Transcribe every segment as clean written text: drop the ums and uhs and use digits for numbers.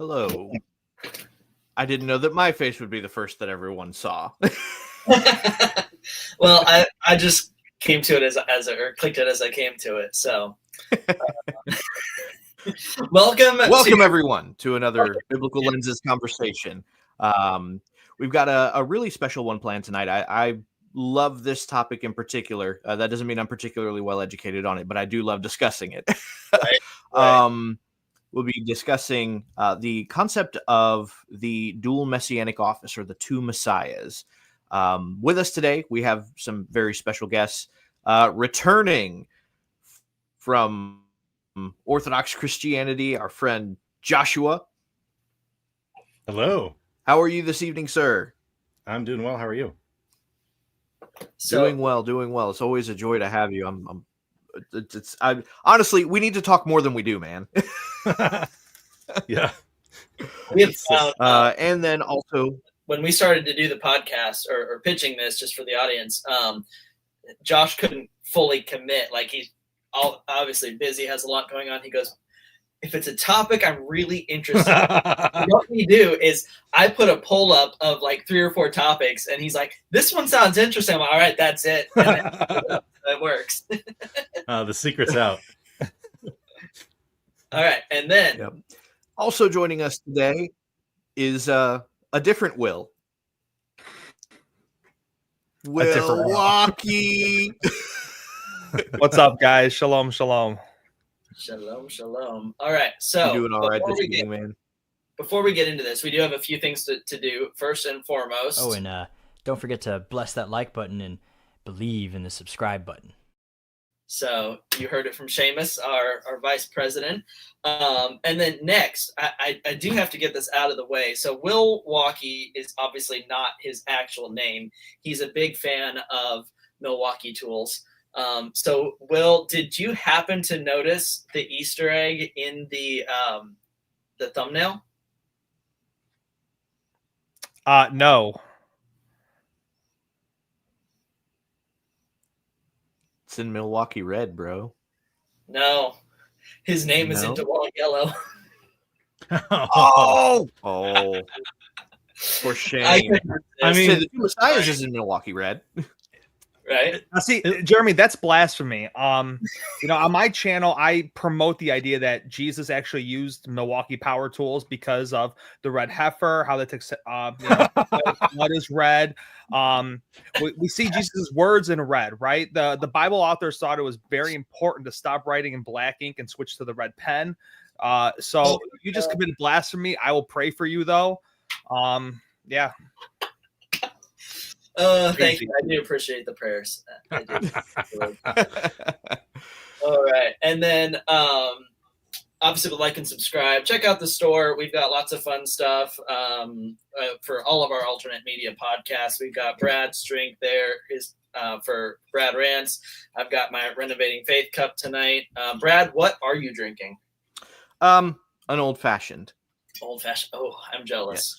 Hello. I didn't know that my face would be the first that everyone saw. Well, I just came to it or clicked it as I came to it. So, welcome everyone to another Biblical Lenses conversation. We've got a really special one planned tonight. I love this topic in particular. That doesn't mean I'm particularly well educated on it, but I do love discussing it. Right. We'll be discussing the concept of the dual messianic office, or the two messiahs. With us today, we have some very special guests returning from Orthodox Christianity, our friend Joshua. Hello. How are you this evening, sir? I'm doing well. How are you? Doing well. It's always a joy to have you. Honestly, we need to talk more than we do, man. Yeah. We have found, and then also, when we started to do the podcast or pitching this just for the audience, Josh couldn't fully commit. Like, he's obviously busy, has a lot going on. He goes, if it's a topic I'm really interested in, what we do is I put a poll up of like 3 or 4 topics, and he's like, this one sounds interesting. I'm like, all right, that's it. And then it works. The secret's out. All right. And then also joining us today is a different Will. Milwaukee. What's up, guys? Shalom, shalom. Shalom. All right. So you're doing all right this evening, man. Before we get into this, we do have a few things to do. First and foremost. Oh, and don't forget to bless that like button and believe in the subscribe button. So you heard it from Seamus, our vice president. And then next, I do have to get this out of the way. So Milwaukee is obviously not his actual name. He's a big fan of Milwaukee tools. So Will, did you happen to notice the Easter egg in the thumbnail? No. It's in Milwaukee red, bro. No. His name is in DeWalt yellow. Oh. For shame. I mean, the two messiahs is in Milwaukee red. Right. See, Jeremy, that's blasphemy. On my channel, I promote the idea that Jesus actually used Milwaukee power tools because of the red heifer, how that takes, blood is red. We see Jesus' words in red, right? The Bible authors thought it was very important to stop writing in black ink and switch to the red pen. So you just committed blasphemy. I will pray for you, though. Yeah. Thank you. I do appreciate the prayers. I do. All right. And then obviously like and subscribe. Check out the store. We've got lots of fun stuff for all of our alternate media podcasts. We've got Brad's drink there for Brad Rants. I've got my Renovating Faith cup tonight. Brad, what are you drinking? An old-fashioned. Old-fashioned. Oh, I'm jealous.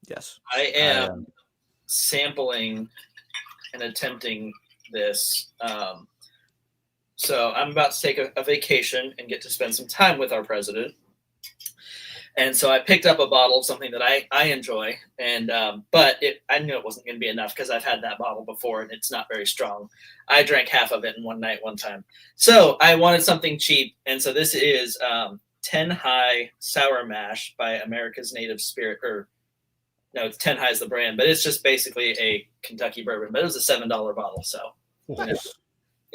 Yes. I am sampling and attempting this. So I'm about to take a vacation and get to spend some time with our president. And so I picked up a bottle of something that I enjoy. And but I knew it wasn't going to be enough because I've had that bottle before and it's not very strong. I drank half of it in one night, one time. So I wanted something cheap. And so this is 10 High Sour Mash by America's Native Spirit. No, it's 10 High is the brand, but it's just basically a Kentucky bourbon. But it was a $7 bottle, so yeah.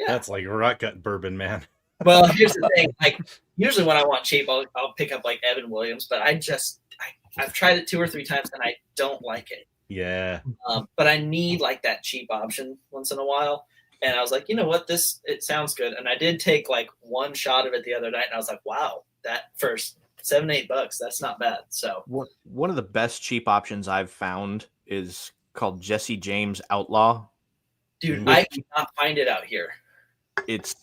That's like rock gut bourbon, man. Well, here's the thing: like usually when I want cheap, I'll pick up like Evan Williams, but I've tried it 2 or 3 times and I don't like it. Yeah. But I need like that cheap option once in a while, and I was like, you know what, it sounds good, and I did take like one shot of it the other night, and I was like, wow, that first $7-8, that's not bad. So one of the best cheap options I've found is called Jesse James Outlaw. Dude, I cannot find it out here. It's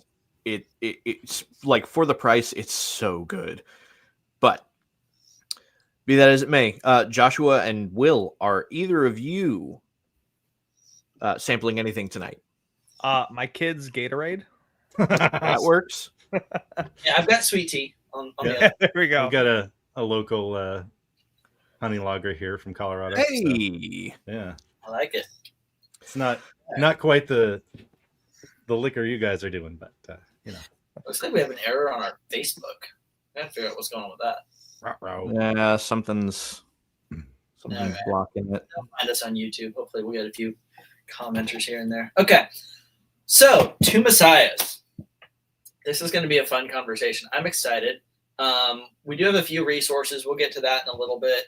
like, for the price, it's so good. But be that as it may, Joshua and Will, are either of you sampling anything tonight? My kids' Gatorade. That works. Yeah, I've got sweet tea. On yeah. There we go. I've got a local honey lager here from Colorado. Hey, So, yeah, I like it. it's not quite the liquor you guys are doing, but you know. Looks like we have an error on our Facebook. I gotta figure out what's going on with that. yeah, something's blocking it. They'll find us on YouTube. Hopefully, we'll get a few commenters here and there. Okay, so two messiahs. This is going to be a fun conversation. I'm excited. We do have a few resources. We'll get to that in a little bit.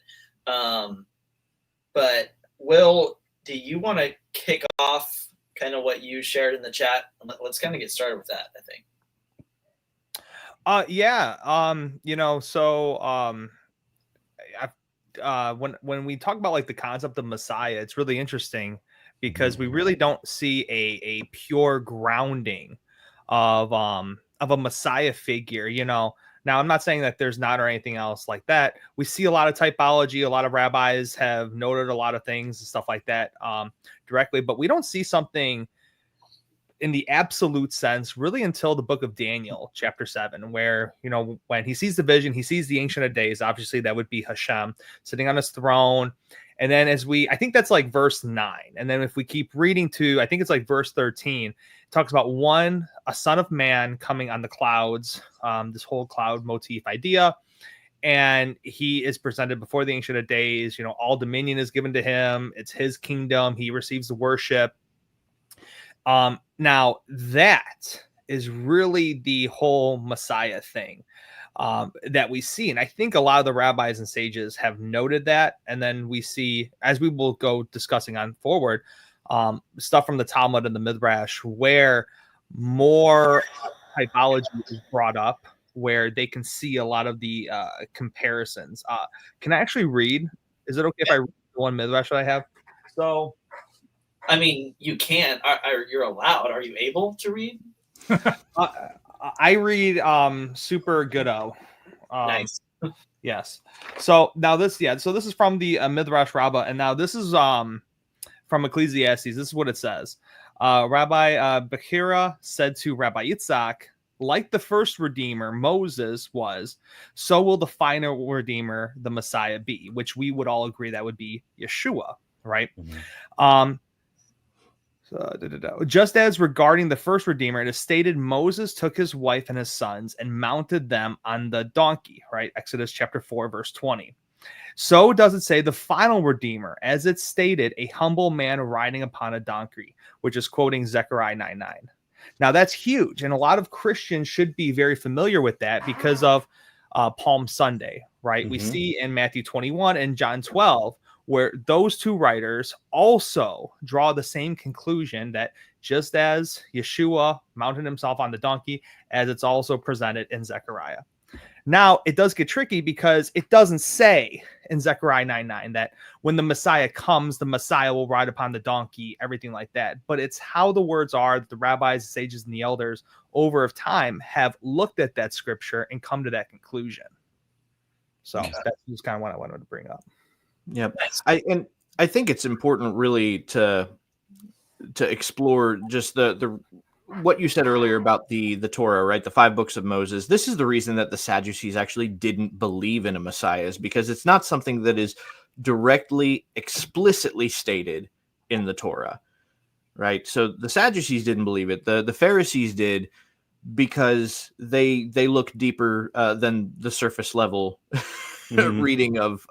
But Will, do you want to kick off kind of what you shared in the chat? Let's kind of get started with that, I think. When we talk about like the concept of Messiah, it's really interesting because we really don't see a pure grounding of a Messiah figure, you know. Now, I'm not saying that there's not or anything else like that. We see a lot of typology. A lot of rabbis have noted a lot of things and stuff like that directly, but we don't see something in the absolute sense really until the book of Daniel, chapter 7, where, you know, when he sees the vision, he sees the Ancient of Days. Obviously, that would be Hashem sitting on his throne. And then I think that's like verse 9. And then if we keep reading to, I think it's like verse 13, it talks about a son of man coming on the clouds, this whole cloud motif idea. And he is presented before the Ancient of Days. You know, all dominion is given to him. It's his kingdom. He receives the worship. Now that is really the whole Messiah thing that we see. And I think a lot of the rabbis and sages have noted that. And then we see, as we will go discussing on forward, stuff from the Talmud and the Midrash where more typology is brought up, where they can see a lot of the comparisons. Can I actually read? Is it okay if I read the one Midrash that I have? So, I mean, you can. You're allowed. Are you able to read? I read super goodo. Nice. Yes. So now this is from the Midrash Rabbah, and now this is from Ecclesiastes. This is what it says. Rabbi Bechira said to Rabbi Yitzhak, like the first Redeemer, Moses was, so will the final Redeemer, the Messiah, be, which we would all agree that would be Yeshua, right? Mm-hmm. Just as regarding the first Redeemer, it is stated Moses took his wife and his sons and mounted them on the donkey, right? Exodus chapter 4, verse 20. So does it say the final Redeemer, as it's stated, a humble man riding upon a donkey, which is quoting Zechariah 9:9. Now that's huge, and a lot of Christians should be very familiar with that because of Palm Sunday, right? Mm-hmm. We see in Matthew 21 and John 12 where those two writers also draw the same conclusion that just as Yeshua mounted himself on the donkey, as it's also presented in Zechariah. Now, it does get tricky because it doesn't say in Zechariah 9:9 that when the Messiah comes, the Messiah will ride upon the donkey, everything like that. But it's how the words are that the rabbis, the sages, and the elders over of time have looked at that scripture and come to that conclusion. So that's just kind of what I wanted to bring up. Yeah, I think it's important really to explore just the what you said earlier about the Torah, right? The 5 books of Moses. This is the reason that the Sadducees actually didn't believe in a Messiah, is because it's not something that is directly, explicitly stated in the Torah, right? So the Sadducees didn't believe it. The Pharisees did, because they look deeper than the surface level mm-hmm. reading of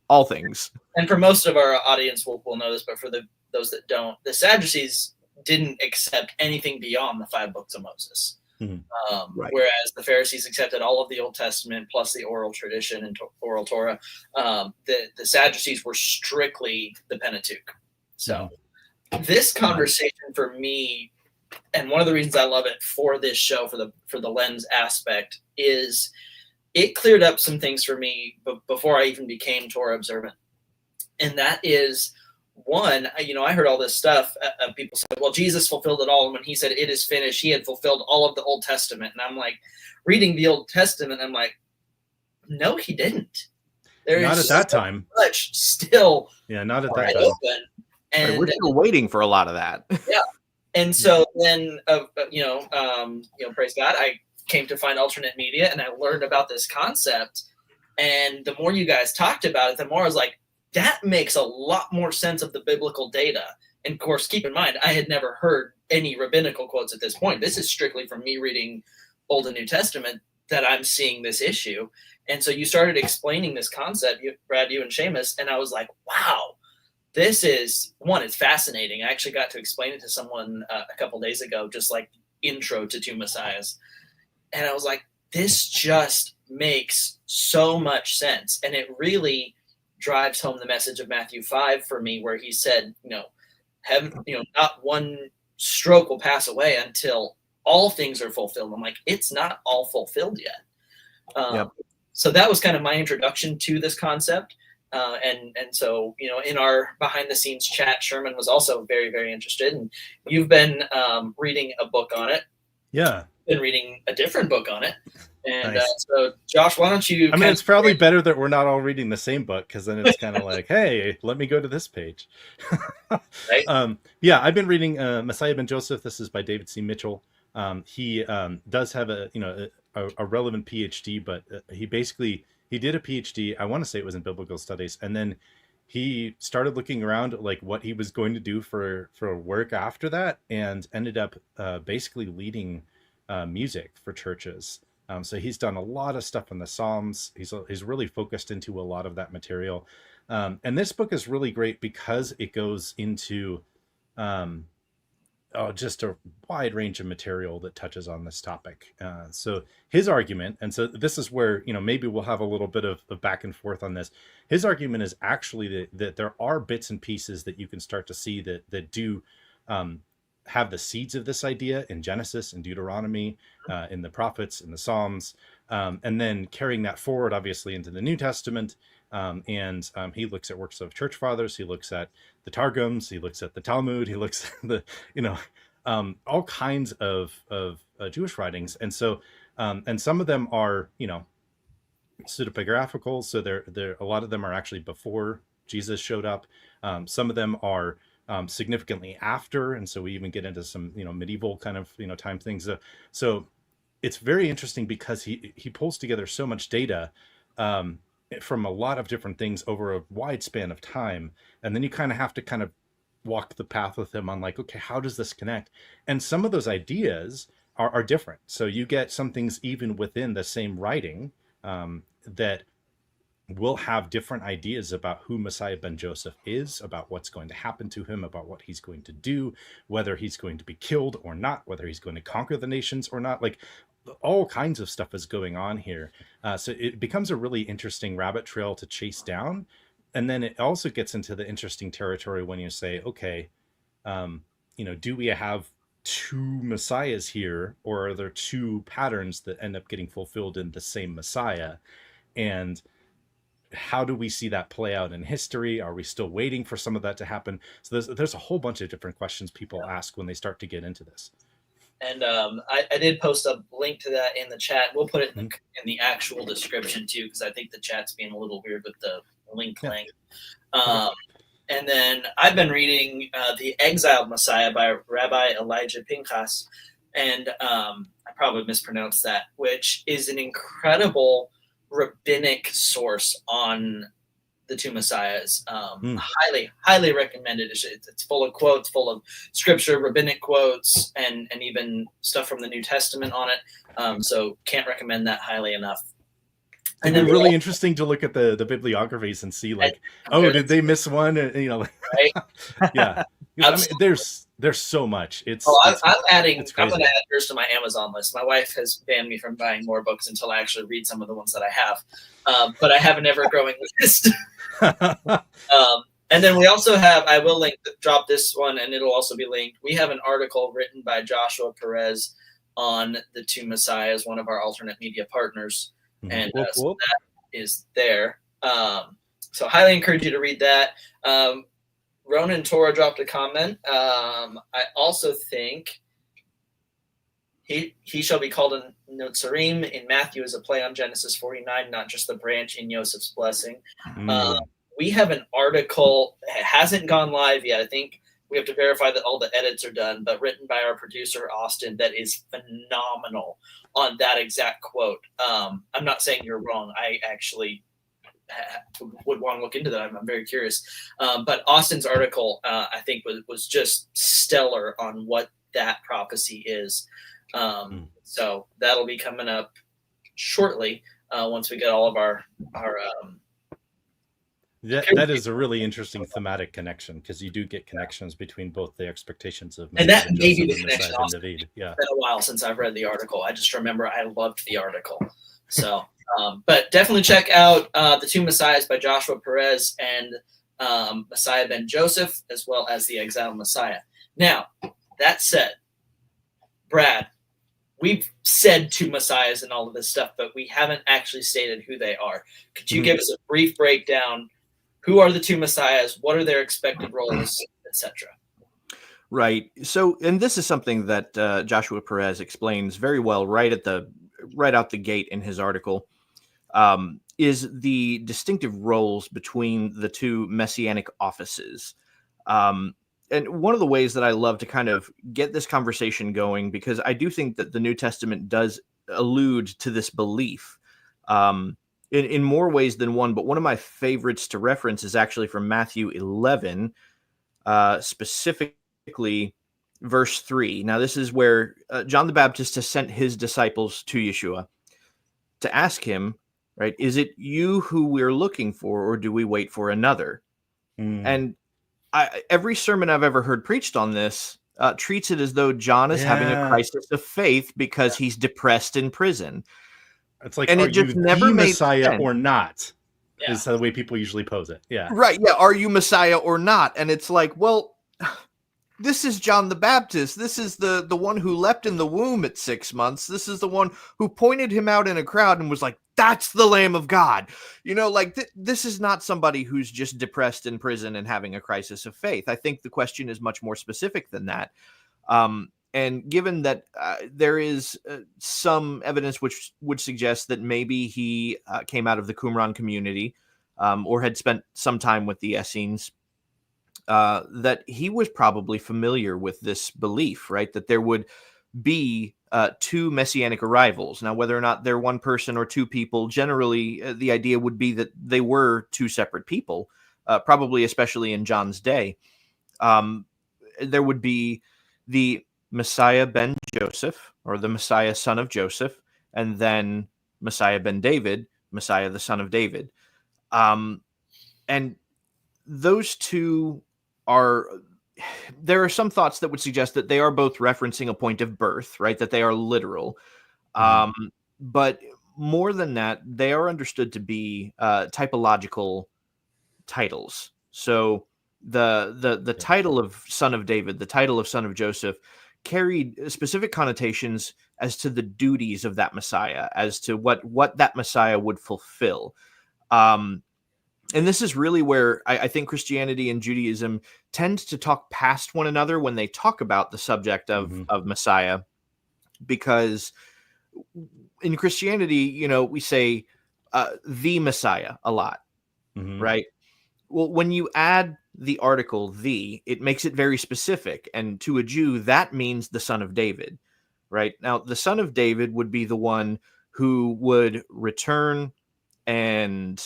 all things. And for most of our audience, we'll know this, but for those that don't, the Sadducees didn't accept anything beyond the 5 books of Moses. Mm-hmm. Right. Whereas the Pharisees accepted all of the Old Testament plus the oral tradition and oral Torah. The Sadducees were strictly the Pentateuch. So this conversation for me, and one of the reasons I love it for this show, for the lens aspect, is it cleared up some things for me before I even became Torah observant. And that is, one, I heard all this stuff. People said, well, Jesus fulfilled it all. And when he said it is finished, he had fulfilled all of the Old Testament. And I'm like, reading the Old Testament, I'm like, no, he didn't. Not at that time. Much still. Yeah, not at that time. Open. And we're still waiting for a lot of that. Yeah. And so then, praise God, I came to find alternate media, and I learned about this concept. And the more you guys talked about it, the more I was like, that makes a lot more sense of the biblical data. And of course, keep in mind, I had never heard any rabbinical quotes at this point. This is strictly from me reading Old and New Testament that I'm seeing this issue. And so you started explaining this concept, Brad, you and Seamus, and I was like, wow, this is, one, it's fascinating. I actually got to explain it to someone a couple days ago, just like intro to Two Messiahs. And I was like, this just makes so much sense. And it really drives home the message of Matthew 5 for me, where he said, heaven, not one stroke will pass away until all things are fulfilled. I'm like, it's not all fulfilled yet. Yep. So that was kind of my introduction to this concept. And so, in our behind the scenes chat, Sherman was also very, very interested. And you've been reading a book on it. Yeah. Been reading a different book on it. And Nice. so, Josh, why don't you... I mean, it's probably better that we're not all reading the same book, because then it's kind of like, hey, let me go to this page. Right? Yeah, I've been reading Messiah ben Joseph. This is by David C. Mitchell. He does have a relevant PhD, but he did a PhD. I want to say it was in biblical studies, and then he started looking around at like what he was going to do for work after that, and ended up basically leading music for churches. So he's done a lot of stuff in the Psalms. He's really focused into a lot of that material. And this book is really great because it goes into just a wide range of material that touches on this topic. So his argument, and so this is where, maybe we'll have a little bit of back and forth on this. His argument is actually that there are bits and pieces that you can start to see that do have the seeds of this idea in Genesis and Deuteronomy, in the prophets, in the Psalms, and then carrying that forward, obviously, into the New Testament. And he looks at works of church fathers. He looks at the Targums. He looks at the Talmud. He looks at the, all kinds of Jewish writings. And so, and some of them are, pseudepigraphical. So they're a lot of them are actually before Jesus showed up. Some of them are significantly after, and so we even get into some medieval kind of time things. So it's very interesting because he pulls together so much data from a lot of different things over a wide span of time, and then you kind of have to walk the path with him on like, okay, how does this connect? And some of those ideas are different. So you get some things even within the same writing that will have different ideas about who Messiah ben Joseph is, about what's going to happen to him, about what he's going to do, whether he's going to be killed or not, whether he's going to conquer the nations or not. Like, all kinds of stuff is going on here. So it becomes a really interesting rabbit trail to chase down. And then it also gets into the interesting territory when you say, okay, do we have two messiahs here, or are there two patterns that end up getting fulfilled in the same Messiah? And how do we see that play out in history? Are we still waiting for some of that to happen? So there's a whole bunch of different questions people ask when they start to get into this. And I did post a link to that in the chat. We'll put it in the actual description too, because I think the chat's being a little weird with the link length. And then I've been reading The Exiled Messiah by Rabbi Elijah Pinchas, and I probably mispronounced that, which is an incredible rabbinic source on the two messiahs. Highly recommended. It's full of quotes, full of scripture, rabbinic quotes, and even stuff from the New Testament on it. So can't recommend that highly enough. And then really interesting to look at the bibliographies and see like, did they miss one? Right? Yeah. I mean, there's so much. I'm going to add yours to my Amazon list. My wife has banned me from buying more books until I actually read some of the ones that I have. But I have an ever-growing list. And then we also have, I will drop this one, and it'll also be linked. We have an article written by Joshua Perez on the two messiahs, one of our alternate media partners. And so that is there. So highly encourage you to read that. Ronan Torah dropped a comment. I also think he shall be called a Notzarim in Matthew as a play on Genesis 49, not just the branch in Joseph's blessing. We have an article. It hasn't gone live yet. I think we have to verify that all the edits are done, but written by our producer, Austin, that is phenomenal on that exact quote. I'm not saying you're wrong. I actually would want to look into that. I'm very curious. But Austin's article, I think, was just stellar on what that prophecy is. So that'll be coming up shortly once we get all of our that is a really interesting thematic connection, because you do get connections between both the expectations of and that may be Joseph the and connection. Messiah and David. Yeah, It's been a while since I've read the article. I just remember I loved the article. So, but definitely check out The Two Messiahs by Joshua Perez and Messiah ben Joseph, as well as The Exiled Messiah. Now, that said, Brad, we've said two messiahs and all of this stuff, but we haven't actually stated who they are. Could you give us a brief breakdown? Who are the two messiahs? What are their expected roles, etc.? Right. So, and this is something that Joshua Perez explains very well right out the gate in his article, is the distinctive roles between the two messianic offices. And one of the ways that I love to kind of get this conversation going, because I do think that the New Testament does allude to this belief in more ways than one. But one of my favorites to reference is actually from Matthew 11, specifically verse 3. Now, this is where John the Baptist has sent his disciples to Yeshua to ask him, right, is it you who we're looking for, or do we wait for another? And every sermon I've ever heard preached on this treats it as though John is having a crisis of faith because he's depressed in prison. It's like, and are it just you never the made Messiah sense. or not? Yeah. Is the way people usually pose it. Yeah. Right. Yeah. Are you Messiah or not? And it's like, well, this is John the Baptist. This is the one who leapt in the womb at 6 months. This is the one who pointed him out in a crowd and was like, that's the Lamb of God. You know, like this is not somebody who's just depressed in prison and having a crisis of faith. I think the question is much more specific than that. And given that there is some evidence which would suggest that maybe he came out of the Qumran community or had spent some time with the Essenes, that he was probably familiar with this belief, right? That there would be two messianic arrivals. Now, whether or not they're one person or two people, generally the idea would be that they were two separate people, probably especially in John's day. There would be the Messiah ben Joseph, or the Messiah son of Joseph, and then Messiah ben David, Messiah the son of David. And those two there are some thoughts that would suggest that they are both referencing a point of birth, right? That they are literal. But more than that, they are understood to be typological titles. So the title of son of David, the title of son of Joseph, carried specific connotations as to the duties of that Messiah, as to what that Messiah would fulfill. And this is really where I think Christianity and Judaism tend to talk past one another when they talk about the subject of Messiah, because in Christianity, you know, we say the Messiah a lot, right? Well, when you add the article "the," it makes it very specific, and to a Jew, that means the son of David, right? Now, the son of David would be the one who would return and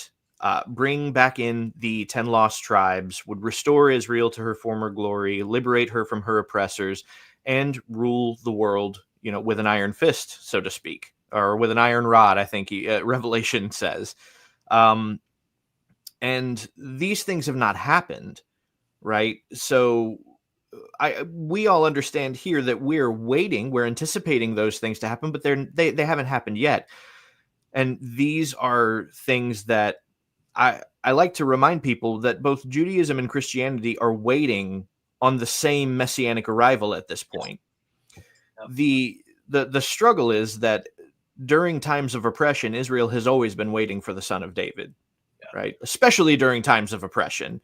bring back in the 10 lost tribes, would restore Israel to her former glory, liberate her from her oppressors, and rule the world, you know, with an iron fist, so to speak, or with an iron rod, I think Revelation says. And these things have not happened, right? So we all understand here that we're anticipating those things to happen, but they haven't happened yet. And these are things that I like to remind people that both Judaism and Christianity are waiting on the same messianic arrival at this point. The struggle is that during times of oppression, Israel has always been waiting for the son of David, right? Especially during times of oppression.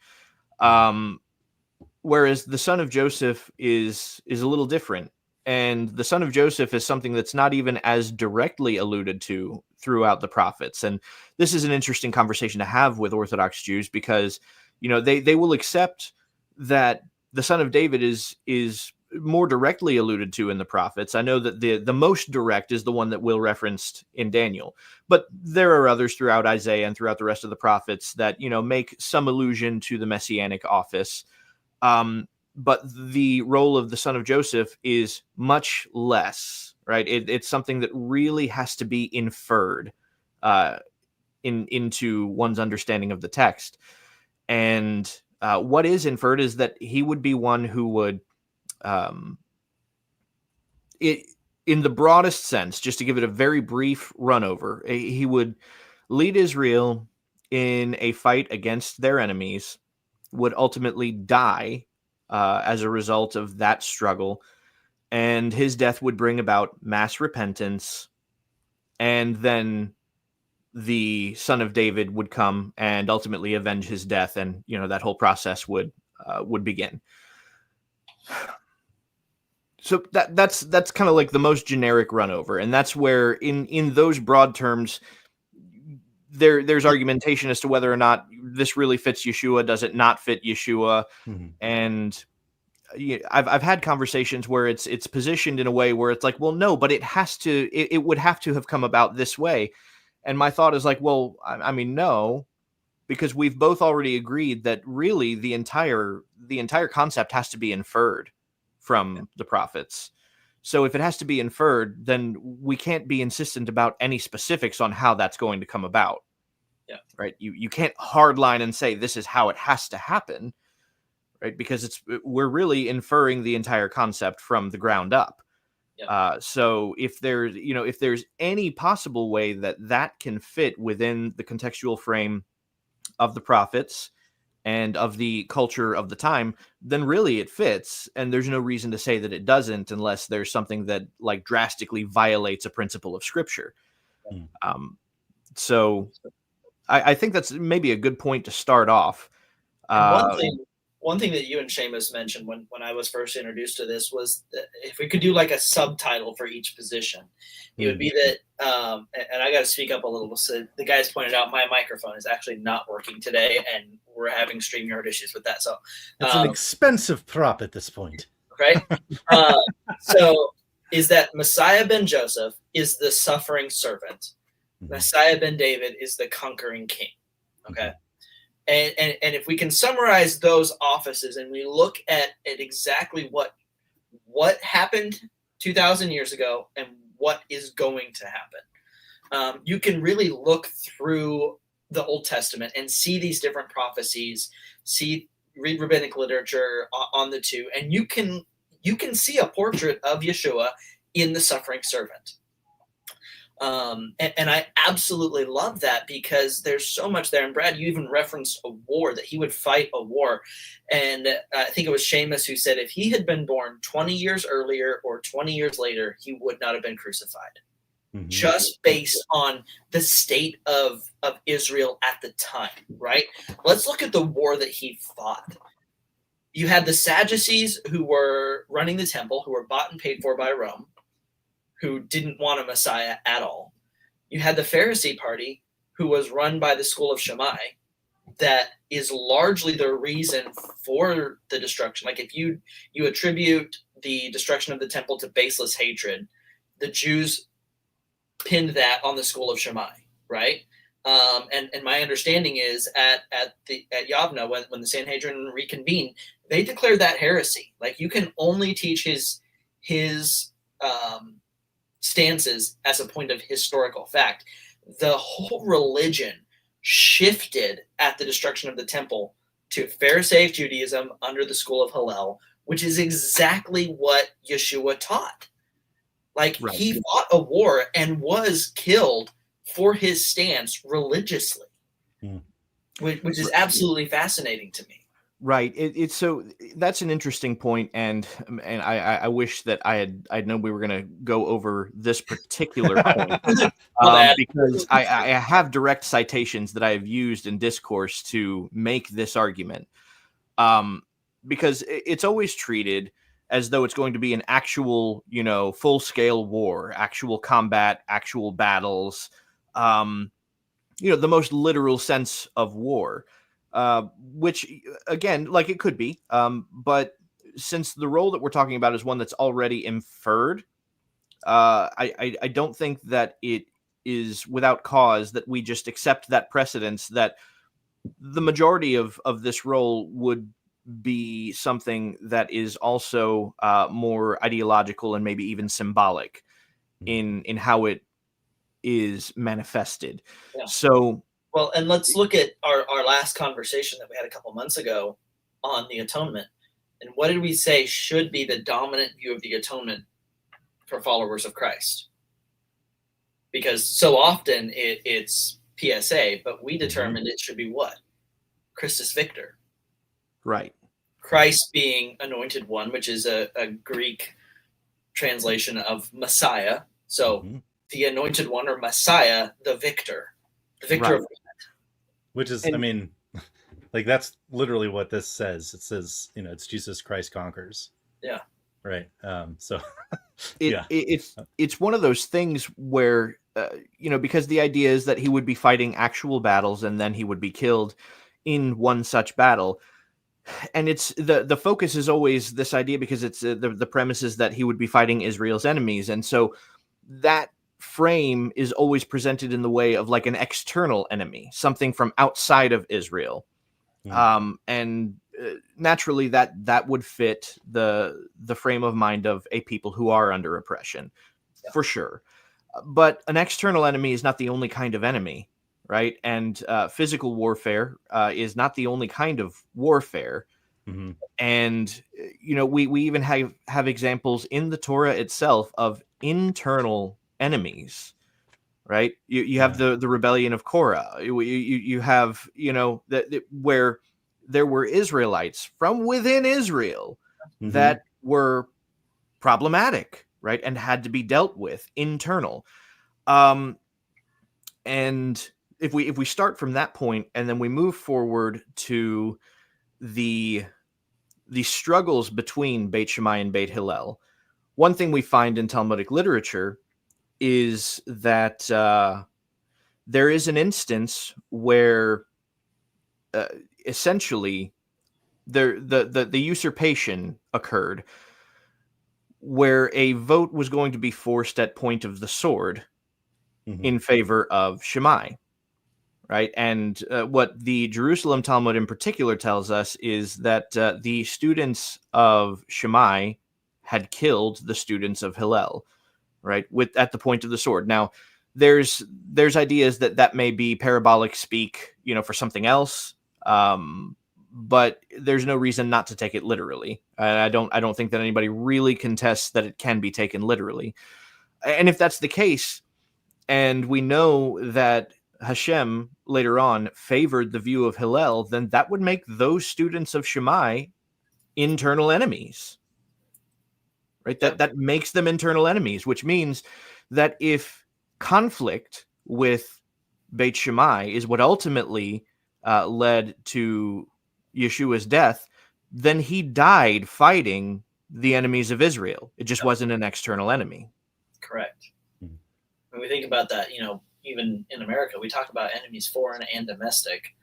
Whereas the son of Joseph is a little different. And the son of Joseph is something that's not even as directly alluded to throughout the prophets. And this is an interesting conversation to have with Orthodox Jews, because, you know, they will accept that the son of David is more directly alluded to in the prophets. I know that the most direct is the one that Will referenced in Daniel, but there are others throughout Isaiah and throughout the rest of the prophets that, you know, make some allusion to the messianic office. But the role of the son of Joseph is much less, right? It's something that really has to be inferred into one's understanding of the text. And what is inferred is that he would be one who would, in the broadest sense, just to give it a very brief run over, he would lead Israel in a fight against their enemies, would ultimately die as a result of that struggle, and his death would bring about mass repentance, and then the son of David would come and ultimately avenge his death, and, you know, that whole process would begin. So that's kind of like the most generic run over, and that's where in those broad terms there's argumentation as to whether or not this really fits Yeshua. Does it not fit Yeshua? Mm-hmm. And I've had conversations where it's positioned in a way where it's like, well, no, but it would have to have come about this way. And my thought is like, well, I mean, no, because we've both already agreed that really the entire concept has to be inferred from the prophets. So if it has to be inferred, then we can't be insistent about any specifics on how that's going to come about. Yeah. Right. You can't hardline and say this is how it has to happen, right? Because we're really inferring the entire concept from the ground up. Yeah. So if there's any possible way that can fit within the contextual frame of the prophets and of the culture of the time, then really it fits. And there's no reason to say that it doesn't, unless there's something that like drastically violates a principle of scripture. So I think that's maybe a good point to start off. One thing that you and Seamus mentioned when I was first introduced to this was that if we could do like a subtitle for each position, it would be that, and I got to speak up a little. So the guys pointed out my microphone is actually not working today, and we're having StreamYard issues with that. So it's an expensive prop at this point. Right? So is that Messiah ben Joseph is the suffering servant. Mm-hmm. Messiah ben David is the conquering king. Okay. Mm-hmm. And if we can summarize those offices and we look at exactly what happened 2,000 years ago and what is going to happen, you can really look through the Old Testament and see these different prophecies, read rabbinic literature on the two, and you can see a portrait of Yeshua in the suffering servant. And I absolutely love that because there's so much there. And Brad, you even referenced a war, that he would fight a war. And I think it was Seamus who said if he had been born 20 years earlier or 20 years later, he would not have been crucified. Mm-hmm. Just based on the state of Israel at the time, right? Let's look at the war that he fought. You had the Sadducees who were running the temple, who were bought and paid for by Rome, who didn't want a Messiah at all. You had the Pharisee party, who was run by the school of Shammai, that is largely the reason for the destruction. Like if you attribute the destruction of the temple to baseless hatred, the Jews pinned that on the school of Shammai, right? And my understanding is at Yavna, when the Sanhedrin reconvened, they declared that heresy. Like you can only teach his stances as a point of historical fact. The whole religion shifted at the destruction of the temple to Pharisaic Judaism under the school of Hillel, which is exactly what Yeshua taught. Like right. He fought a war and was killed for his stance religiously, which is absolutely fascinating to me. Right. It's so that's an interesting point, and I wish that I'd known we were going to go over this particular point because I have direct citations that I have used in discourse to make this argument, because it's always treated as though it's going to be an actual, full scale war, actual combat, actual battles, the most literal sense of war. Which again, like it could be, but since the role that we're talking about is one that's already inferred, I don't think that it is without cause that we just accept that precedence that the majority of this role would be something that is also more ideological and maybe even symbolic in how it is manifested. Yeah. So, well, and let's look at our last conversation that we had a couple months ago on the atonement. And what did we say should be the dominant view of the atonement for followers of Christ? Because so often it's PSA, but we determined it should be what? Christus Victor. right. Christ being anointed one, which is a Greek translation of Messiah. So the anointed one, or Messiah, the victor. The victor of which is, I mean, like that's literally what this says. It says, it's Jesus Christ conquers. Yeah. Right. So it's one of those things where, because the idea is that he would be fighting actual battles and then he would be killed in one such battle. And it's the focus is always this idea because it's the premise is that he would be fighting Israel's enemies. And so that frame is always presented in the way of like an external enemy, something from outside of Israel. And naturally that would fit the frame of mind of a people who are under oppression, for sure. But an external enemy is not the only kind of enemy, right? And physical warfare is not the only kind of warfare. And we even have examples in the Torah itself of internal enemies, right? You have the rebellion of Korah. You have where there were Israelites from within Israel that were problematic, right, and had to be dealt with, internal. And if we start from that point and then we move forward to the struggles between Beit Shammai and Beit Hillel, one thing we find in Talmudic literature is that there is an instance where essentially the usurpation occurred, where a vote was going to be forced at point of the sword in favor of Shammai, right? And what the Jerusalem Talmud in particular tells us is that the students of Shammai had killed the students of Hillel, right, at the point of the sword. Now, there's ideas that may be parabolic speak, for something else, but there's no reason not to take it literally. I don't think that anybody really contests that it can be taken literally. And if that's the case, and we know that Hashem later on favored the view of Hillel, then that would make those students of Shammai internal enemies, right? That makes them internal enemies, which means that if conflict with Beit Shammai is what ultimately led to Yeshua's death, then he died fighting the enemies of Israel. It just wasn't an external enemy. Correct. When we think about that, even in America, we talk about enemies foreign and domestic.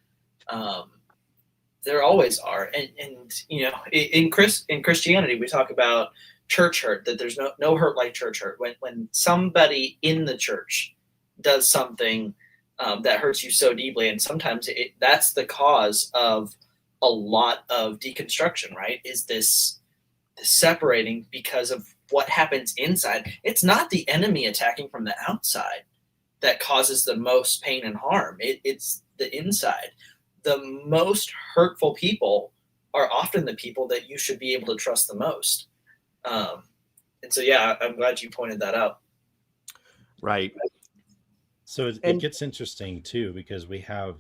There always are. And in Christianity, we talk about church hurt, that there's no hurt like church hurt. When somebody in the church does something that hurts you so deeply, and sometimes that's the cause of a lot of deconstruction, right? Is this separating because of what happens inside. It's not the enemy attacking from the outside that causes the most pain and harm. It's the inside. The most hurtful people are often the people that you should be able to trust the most. And so, I'm glad you pointed that out. Right. So it gets interesting too, because we have,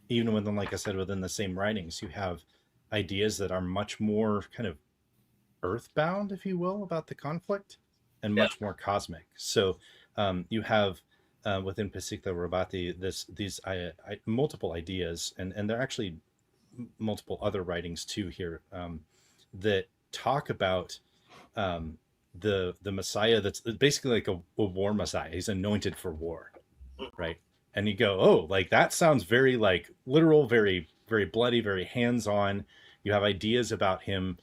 even within, like I said, within the same writings, you have ideas that are much more kind of earthbound, if you will, about the conflict, and much more cosmic. So you have within Pesikta Rabati these multiple ideas, and there are actually multiple other writings too here that talk about the Messiah that's basically like a war Messiah. He's anointed for war, right? And you go, oh, like that sounds very like literal, very, very bloody, very hands-on. You have ideas about him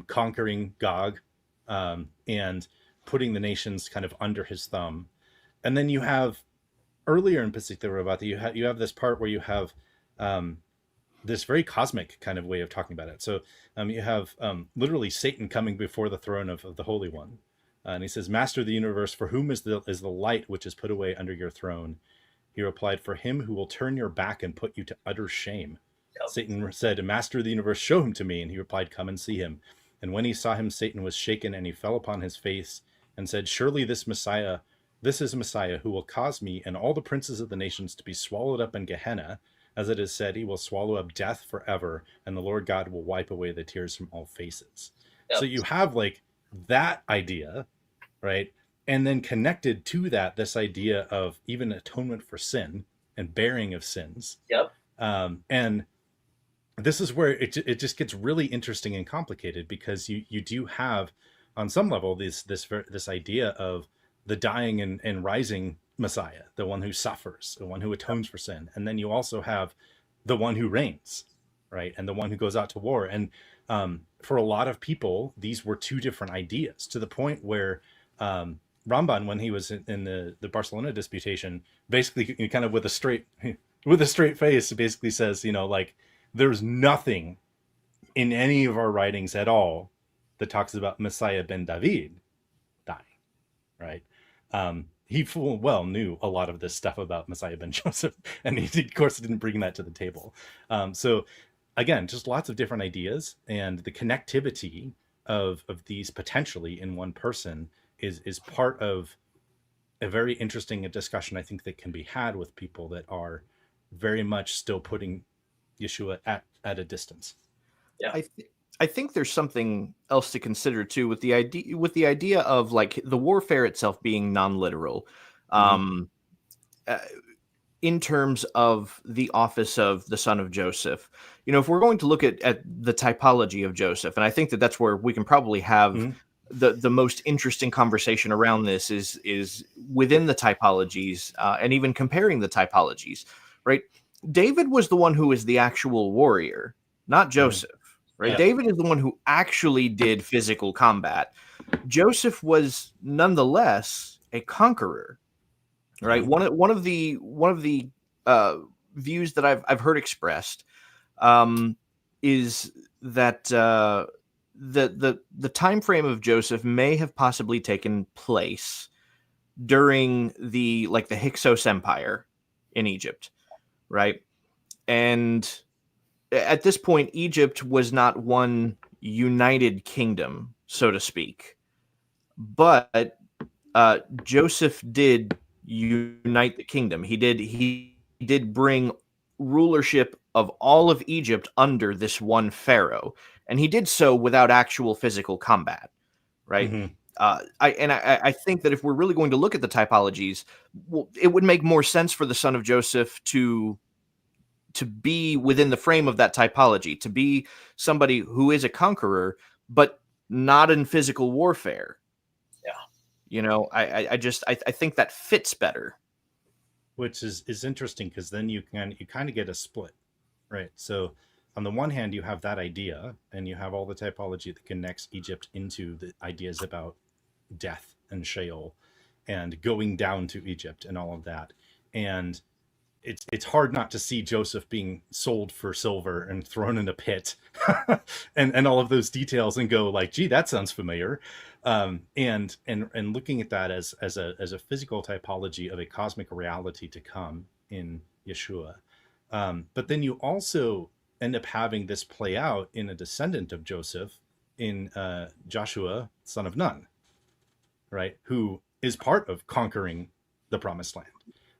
conquering Gog, and putting the nations kind of under his thumb. And then you have earlier in particular about that you have this part where you have this very cosmic kind of way of talking about it. So you have literally Satan coming before the throne of the Holy One. And he says, "Master of the universe, for whom is the light which is put away under your throne?" He replied, "For him who will turn your back and put you to utter shame." Yep. Satan said, "Master of the universe, show him to me." And he replied, "Come and see him." And when he saw him, Satan was shaken, and he fell upon his face and said, "Surely this is Messiah who will cause me and all the princes of the nations to be swallowed up in Gehenna. As it is said, he will swallow up death forever, and the Lord God will wipe away the tears from all faces." Yep. So you have like that idea, right? And then connected to that, this idea of even atonement for sin and bearing of sins. Yep. And this is where it just gets really interesting and complicated, because you do have on some level this idea of the dying and rising Messiah, the one who suffers, the one who atones for sin. And then you also have the one who reigns, right? And the one who goes out to war. And for a lot of people, these were two different ideas, to the point where Ramban, when he was in the Barcelona disputation, basically kind of with a straight face, basically says, like, there's nothing in any of our writings at all that talks about Messiah ben David dying, right? He full well knew a lot of this stuff about Messiah ben Joseph, and he of course didn't bring that to the table. So again, just lots of different ideas, and the connectivity of these potentially in one person is part of a very interesting discussion, I think, that can be had with people that are very much still putting Yeshua at a distance. Yeah. I think there's something else to consider too, with the idea of like the warfare itself being non-literal, in terms of the office of the son of Joseph. If we're going to look at the typology of Joseph, and I think that's where we can probably have the most interesting conversation around this is within the typologies, and even comparing the typologies, right? David was the one who is the actual warrior, not Joseph. Right. Yeah. David is the one who actually did physical combat. Joseph was nonetheless a conqueror. Right. One of the views that I've heard expressed is that the time frame of Joseph may have possibly taken place during the Hyksos Empire in Egypt. Right. And at this point, Egypt was not one united kingdom, so to speak. But Joseph did unite the kingdom. He did bring rulership of all of Egypt under this one pharaoh, and he did so without actual physical combat, right? Mm-hmm. I think that if we're really going to look at the typologies, it would make more sense for the son of Joseph to be within the frame of that typology, to be somebody who is a conqueror, but not in physical warfare. Yeah. I think that fits better. Which is interesting, because then you kind of get a split, right? So on the one hand, you have that idea, and you have all the typology that connects Egypt into the ideas about death and Sheol and going down to Egypt and all of that. And it's hard not to see Joseph being sold for silver and thrown in a pit and all of those details, and go like, gee, that sounds familiar. And looking at that as a physical typology of a cosmic reality to come in Yeshua. But then you also end up having this play out in a descendant of Joseph, in Joshua, son of Nun, right? Who is part of conquering the promised land.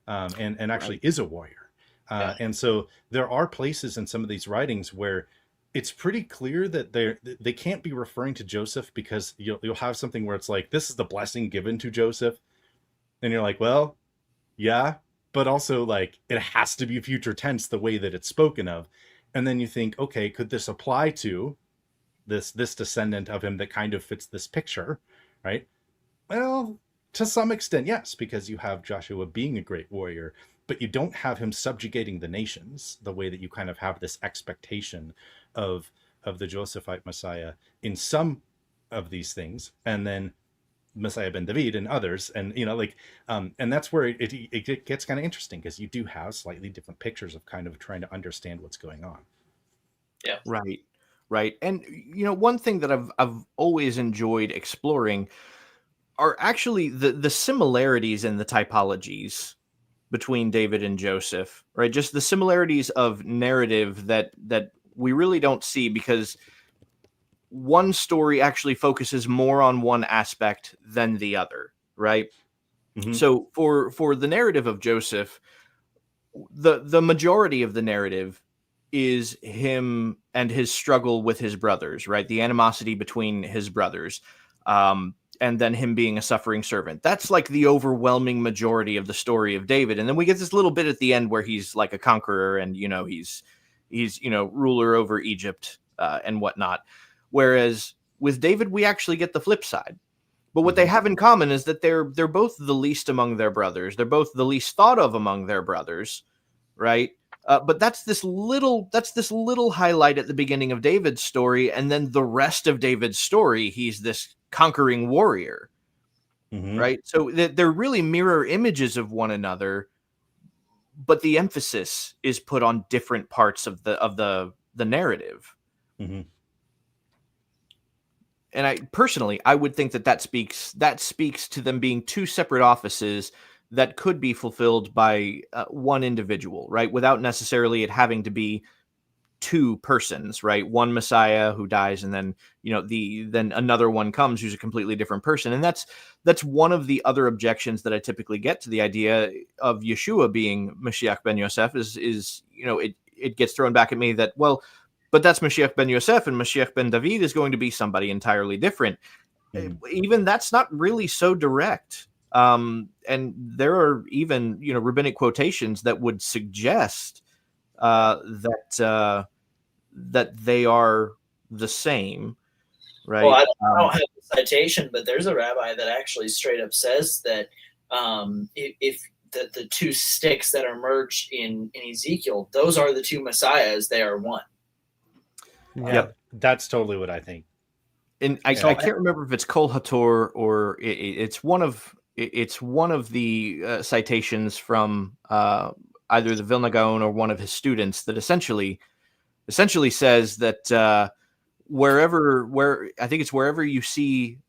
And actually is a warrior. And so there are places in some of these writings where it's pretty clear that they can't be referring to Joseph, because you'll have something where it's like, this is the blessing given to Joseph. And you're like, well, yeah, but also like it has to be future tense the way that it's spoken of. And then you think, okay, could this apply to this descendant of him that kind of fits this picture, right? Well, to some extent, yes, because you have Joshua being a great warrior, but you don't have him subjugating the nations the way that you kind of have this expectation of of the Josephite Messiah in some of these things, and then Messiah ben David and others, and and that's where it gets kind of interesting, because you do have slightly different pictures of kind of trying to understand what's going on. Yeah. Right. And one thing that I've always enjoyed exploring are actually the similarities in the typologies between David and Joseph, right? Just the similarities of narrative that we really don't see, because one story actually focuses more on one aspect than the other, right? Mm-hmm. So for the narrative of Joseph, the majority of the narrative is him and his struggle with his brothers, right? The animosity between his brothers, and then him being a suffering servant. That's like the overwhelming majority of the story of David. And then we get this little bit at the end where he's like a conqueror, and he's ruler over Egypt and whatnot. Whereas with David, we actually get the flip side. But what they have in common is that they're both the least among their brothers. They're both the least thought of among their brothers, right? But that's this little highlight at the beginning of David's story, and then the rest of David's story, he's this conquering warrior, right? So they're really mirror images of one another, but the emphasis is put on different parts of the narrative. Mm-hmm. And I would think that speaks to them being two separate offices that could be fulfilled by one individual, right? Without necessarily it having to be two persons, right? One Messiah who dies, and then then another one comes who's a completely different person. And that's one of the other objections that I typically get to the idea of Yeshua being Mashiach ben Yosef is it gets thrown back at me that, well, but that's Mashiach ben Yosef, and Mashiach ben David is going to be somebody entirely different. Even that's not really so direct. And there are even rabbinic quotations that would suggest that they are the same, right? Well, I don't have the citation, but there's a rabbi that actually straight up says that if the two sticks that are merged in Ezekiel, those are the two messiahs, they are one. Yep, that's totally what I think. And I can't remember if it's Kol Hator or it's one of the citations from either the Vilna Gaon or one of his students that essentially says that wherever you see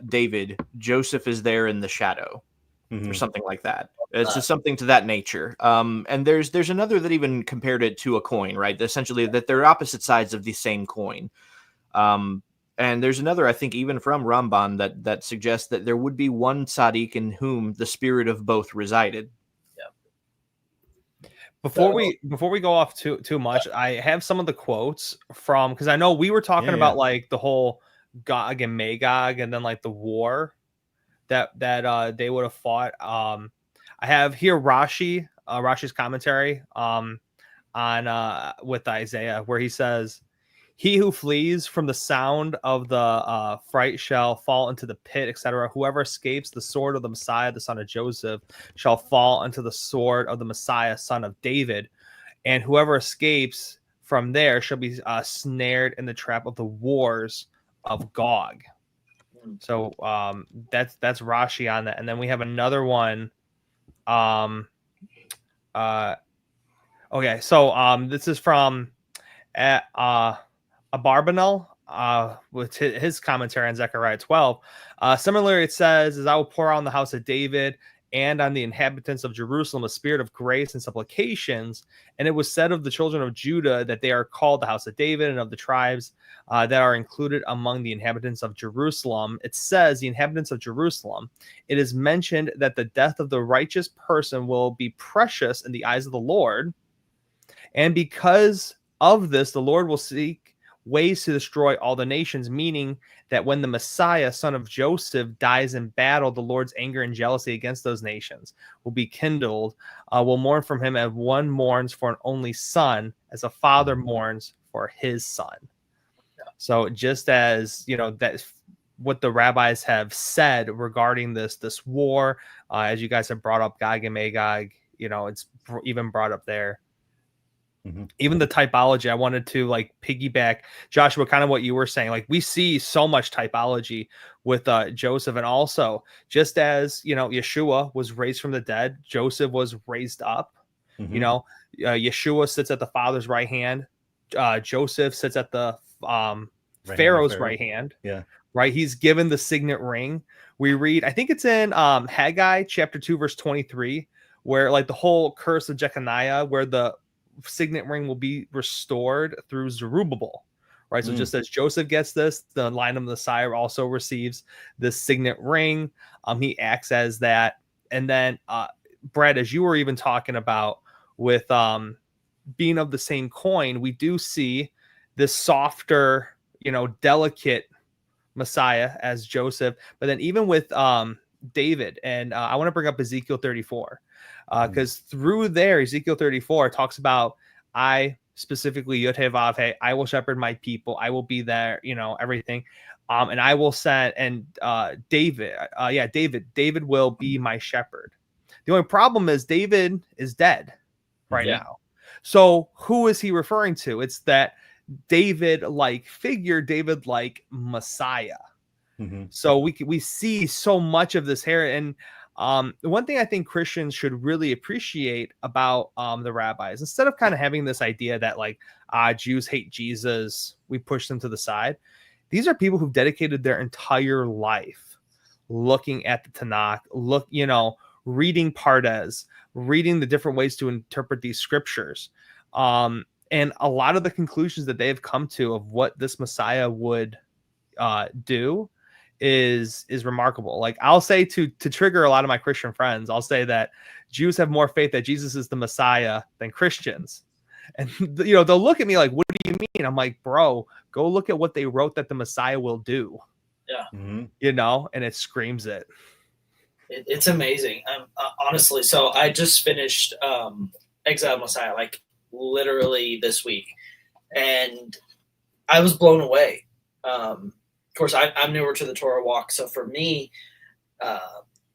David, Joseph is there in the shadow, or something like that. It's just something to that nature. And there's another that even compared it to a coin, right? Essentially that they're opposite sides of the same coin. And there's another, I think, even from Ramban that suggests that there would be one tzaddik in whom the spirit of both resided. Before we go off too much, I have some of the quotes from, because I know we were talking about like the whole Gog and Magog, and then like the war that they would have fought. I have here Rashi's commentary on with Isaiah, where he says, "He who flees from the sound of the fright shall fall into the pit, etc. Whoever escapes the sword of the Messiah, the son of Joseph, shall fall into the sword of the Messiah, son of David. And whoever escapes from there shall be snared in the trap of the wars of Gog." So that's Rashi on that. And then we have another one. Okay, so this is from Abarbanel with his commentary on Zechariah 12. Similarly, it says, "As I will pour out on the house of David and on the inhabitants of Jerusalem a spirit of grace and supplications. And it was said of the children of Judah that they are called the house of David, and of the tribes that are included among the inhabitants of Jerusalem." It says the inhabitants of Jerusalem. It is mentioned that the death of the righteous person will be precious in the eyes of the Lord. And because of this, the Lord will seek ways to destroy all the nations, meaning that when the Messiah, son of Joseph, dies in battle, the Lord's anger and jealousy against those nations will be kindled, will mourn from him as one mourns for an only son, as a father mourns for his son. So just as, that's what the rabbis have said regarding this war, as you guys have brought up Gog and Magog, it's even brought up there. Even the typology, I wanted to like piggyback Joshua, kind of what you were saying. Like we see so much typology with Joseph, and also just as Yeshua was raised from the dead, Joseph was raised up. Yeshua sits at the Father's right hand. Joseph sits at the Pharaoh's right hand. Yeah. Right. He's given the signet ring. We read, I think it's in Haggai chapter 2, verse 23, where like the whole curse of Jeconiah, where the signet ring will be restored through Zerubbabel. Right. So just as Joseph gets this, the line of Messiah also receives this signet ring. He acts as that. And then Brad, as you were even talking about with being of the same coin, we do see this softer, delicate Messiah as Joseph. But then even with David, and I want to bring up Ezekiel 34, because through there, Ezekiel 34 talks about, I specifically, Yod-Heh-Vav-Heh, I will shepherd my people. I will be there, everything. And I will send, and David will be my shepherd. The only problem is David is dead right now. So who is he referring to? It's that David-like figure, David-like Messiah. So we see so much of this here. And one thing I think Christians should really appreciate about the rabbis, instead of kind of having this idea that like Jews hate Jesus, we push them to the side. These are people who've dedicated their entire life looking at the Tanakh, reading Pardes, reading the different ways to interpret these scriptures. And a lot of the conclusions that they have come to of what this Messiah would do is remarkable. Like I'll say to trigger a lot of my Christian friends, I'll say that Jews have more faith that Jesus is the Messiah than Christians. And they'll look at me like, what do you mean? I'm like, bro, go look at what they wrote that the Messiah will do. Yeah. And it screams it. It's amazing. Honestly, so I just finished Exiled Messiah like literally this week, and I was blown away. Of course, I'm newer to the Torah walk, so for me,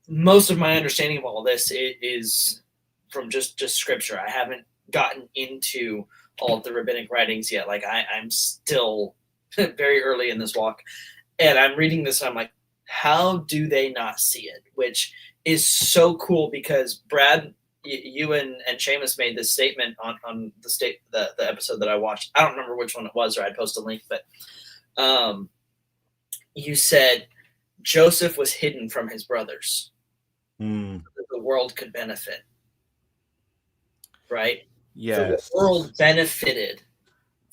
most of my understanding of all this is from just scripture. I haven't gotten into all of the rabbinic writings yet. Like I'm still very early in this walk, and I'm reading this and I'm like, how do they not see it? Which is so cool, because Brad, you and Seamus made this statement on the episode that I watched. I don't remember which one it was, or I'd post a link, but you said Joseph was hidden from his brothers so that the world could benefit. Right? Yeah. So the world benefited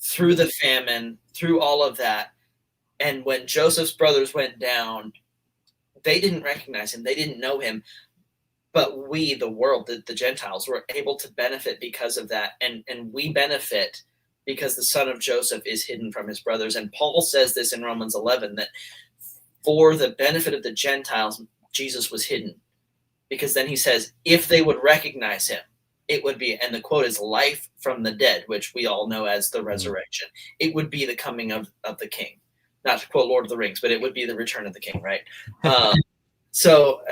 through the famine, through all of that. And when Joseph's brothers went down, they didn't recognize him. They didn't know him. But we, the world, the Gentiles, were able to benefit because of that. And we benefit because the son of Joseph is hidden from his brothers. And Paul says this in Romans 11, that for the benefit of the Gentiles, Jesus was hidden. Because then he says, if they would recognize him, it would be, and the quote is, life from the dead, which we all know as the resurrection. It would be the coming of the king. Not to quote Lord of the Rings, but it would be the return of the king, right? So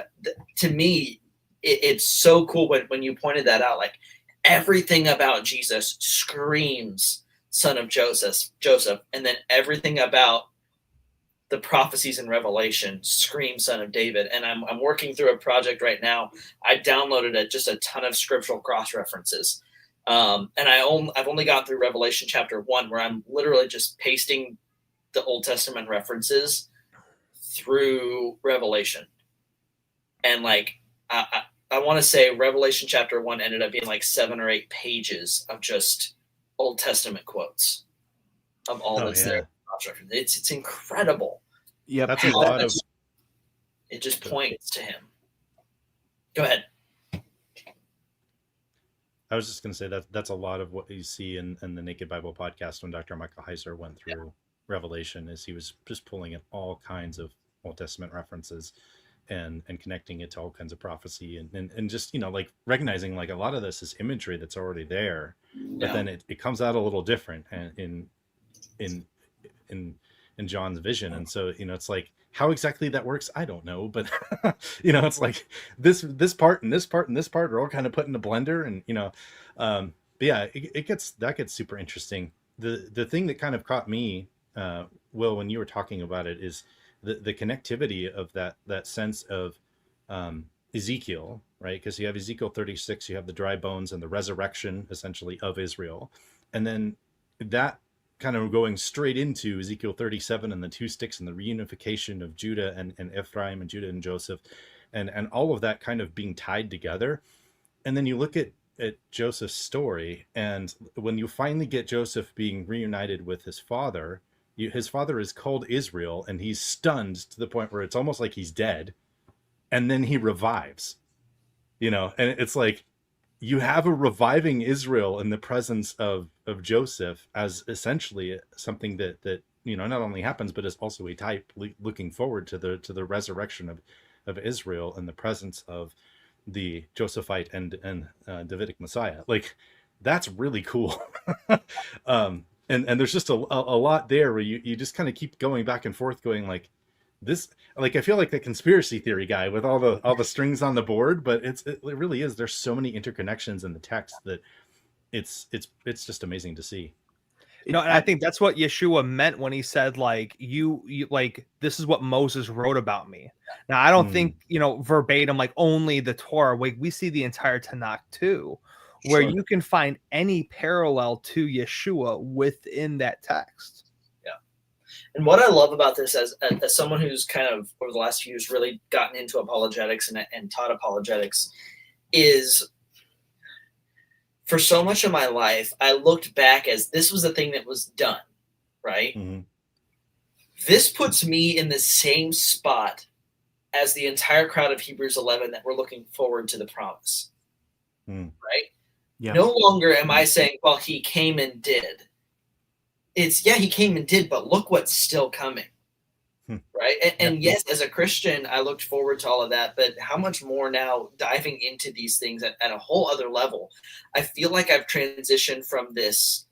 to me, it's so cool when you pointed that out. Like everything about Jesus screams son of Joseph, and then everything about the prophecies in Revelation screams son of David. And I'm working through a project right now. I downloaded just a ton of scriptural cross references, and I've only gone through Revelation chapter 1, where I'm literally just pasting the Old Testament references through Revelation. And like, I want to say Revelation chapter 1 ended up being like 7 or 8 pages of just Old Testament quotes of all that's there. It's incredible. Yeah, that's a lot of. It just points to him. Go ahead. I was just going to say that's a lot of what you see in the Naked Bible podcast when Dr. Michael Heiser went through Revelation, is he was just pulling in all kinds of Old Testament references and connecting it to all kinds of prophecy and just, like recognizing like a lot of this is imagery that's already there, but then it comes out a little different in John's vision. And so, it's like, how exactly that works, I don't know, but it's like this part and this part and this part are all kind of put in a blender, and But yeah, it gets super interesting. The thing that kind of caught me, Will, when you were talking about it, is the connectivity of that sense of Ezekiel, right? Because you have Ezekiel 36, you have the dry bones and the resurrection essentially of Israel, and then that kind of going straight into Ezekiel 37 and the two sticks and the reunification of Judah and Ephraim and Judah and Joseph, and all of that kind of being tied together. And then you look at Joseph's story, and when you finally get Joseph being reunited with his father, his father is called Israel, and he's stunned to the point where it's almost like he's dead, and then he revives, and it's like you have a reviving Israel in the presence of Joseph as essentially something that not only happens, but is also a type looking forward to the resurrection of Israel in the presence of the Josephite and Davidic Messiah. Like, that's really cool. And there's just a lot there where you just kind of keep going back and forth, going like this. Like, I feel like the conspiracy theory guy with all the strings on the board, but it really is. There's so many interconnections in the text that it's just amazing to see. And I think that's what Yeshua meant when he said, like, you like, this is what Moses wrote about me. Now, I don't think, verbatim, like only the Torah. Like, we see the entire Tanakh too, where you can find any parallel to Yeshua within that text. Yeah. And what I love about this, as someone who's kind of over the last few years really gotten into apologetics and taught apologetics, is for so much of my life, I looked back as this was a thing that was done, right? Mm-hmm. This puts me in the same spot as the entire crowd of Hebrews 11 that we're looking forward to the promise, right? Yeah. No longer am I saying, well, he came and did. It's, yeah, he came and did, but look what's still coming, right? And yes, as a Christian, I looked forward to all of that, but how much more now diving into these things at a whole other level? I feel like I've transitioned from this,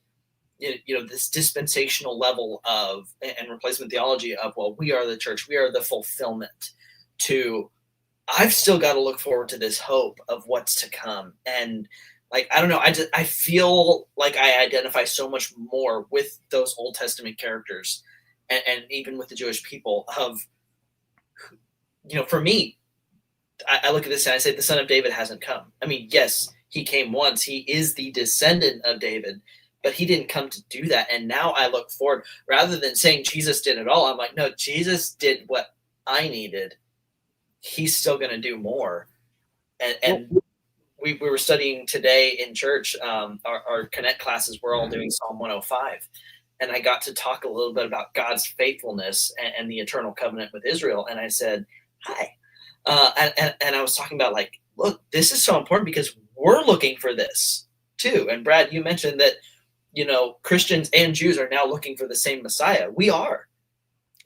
this dispensational level of and replacement theology of, well, we are the church, we are the fulfillment, to I've still got to look forward to this hope of what's to come. And like, I don't know, I feel like I identify so much more with those Old Testament characters and even with the Jewish people of, for me, I look at this and I say, the Son of David hasn't come. I mean, yes, he came once. He is the descendant of David, but he didn't come to do that. And now I look forward, rather than saying Jesus did it all, I'm like, no, Jesus did what I needed. He's still going to do more. And we were studying today in church, our Connect classes, we're all doing Psalm 105. And I got to talk a little bit about God's faithfulness and the eternal covenant with Israel. And I said, hi. And I was talking about, like, look, this is so important because we're looking for this too. And Brad, you mentioned that, Christians and Jews are now looking for the same Messiah. We are.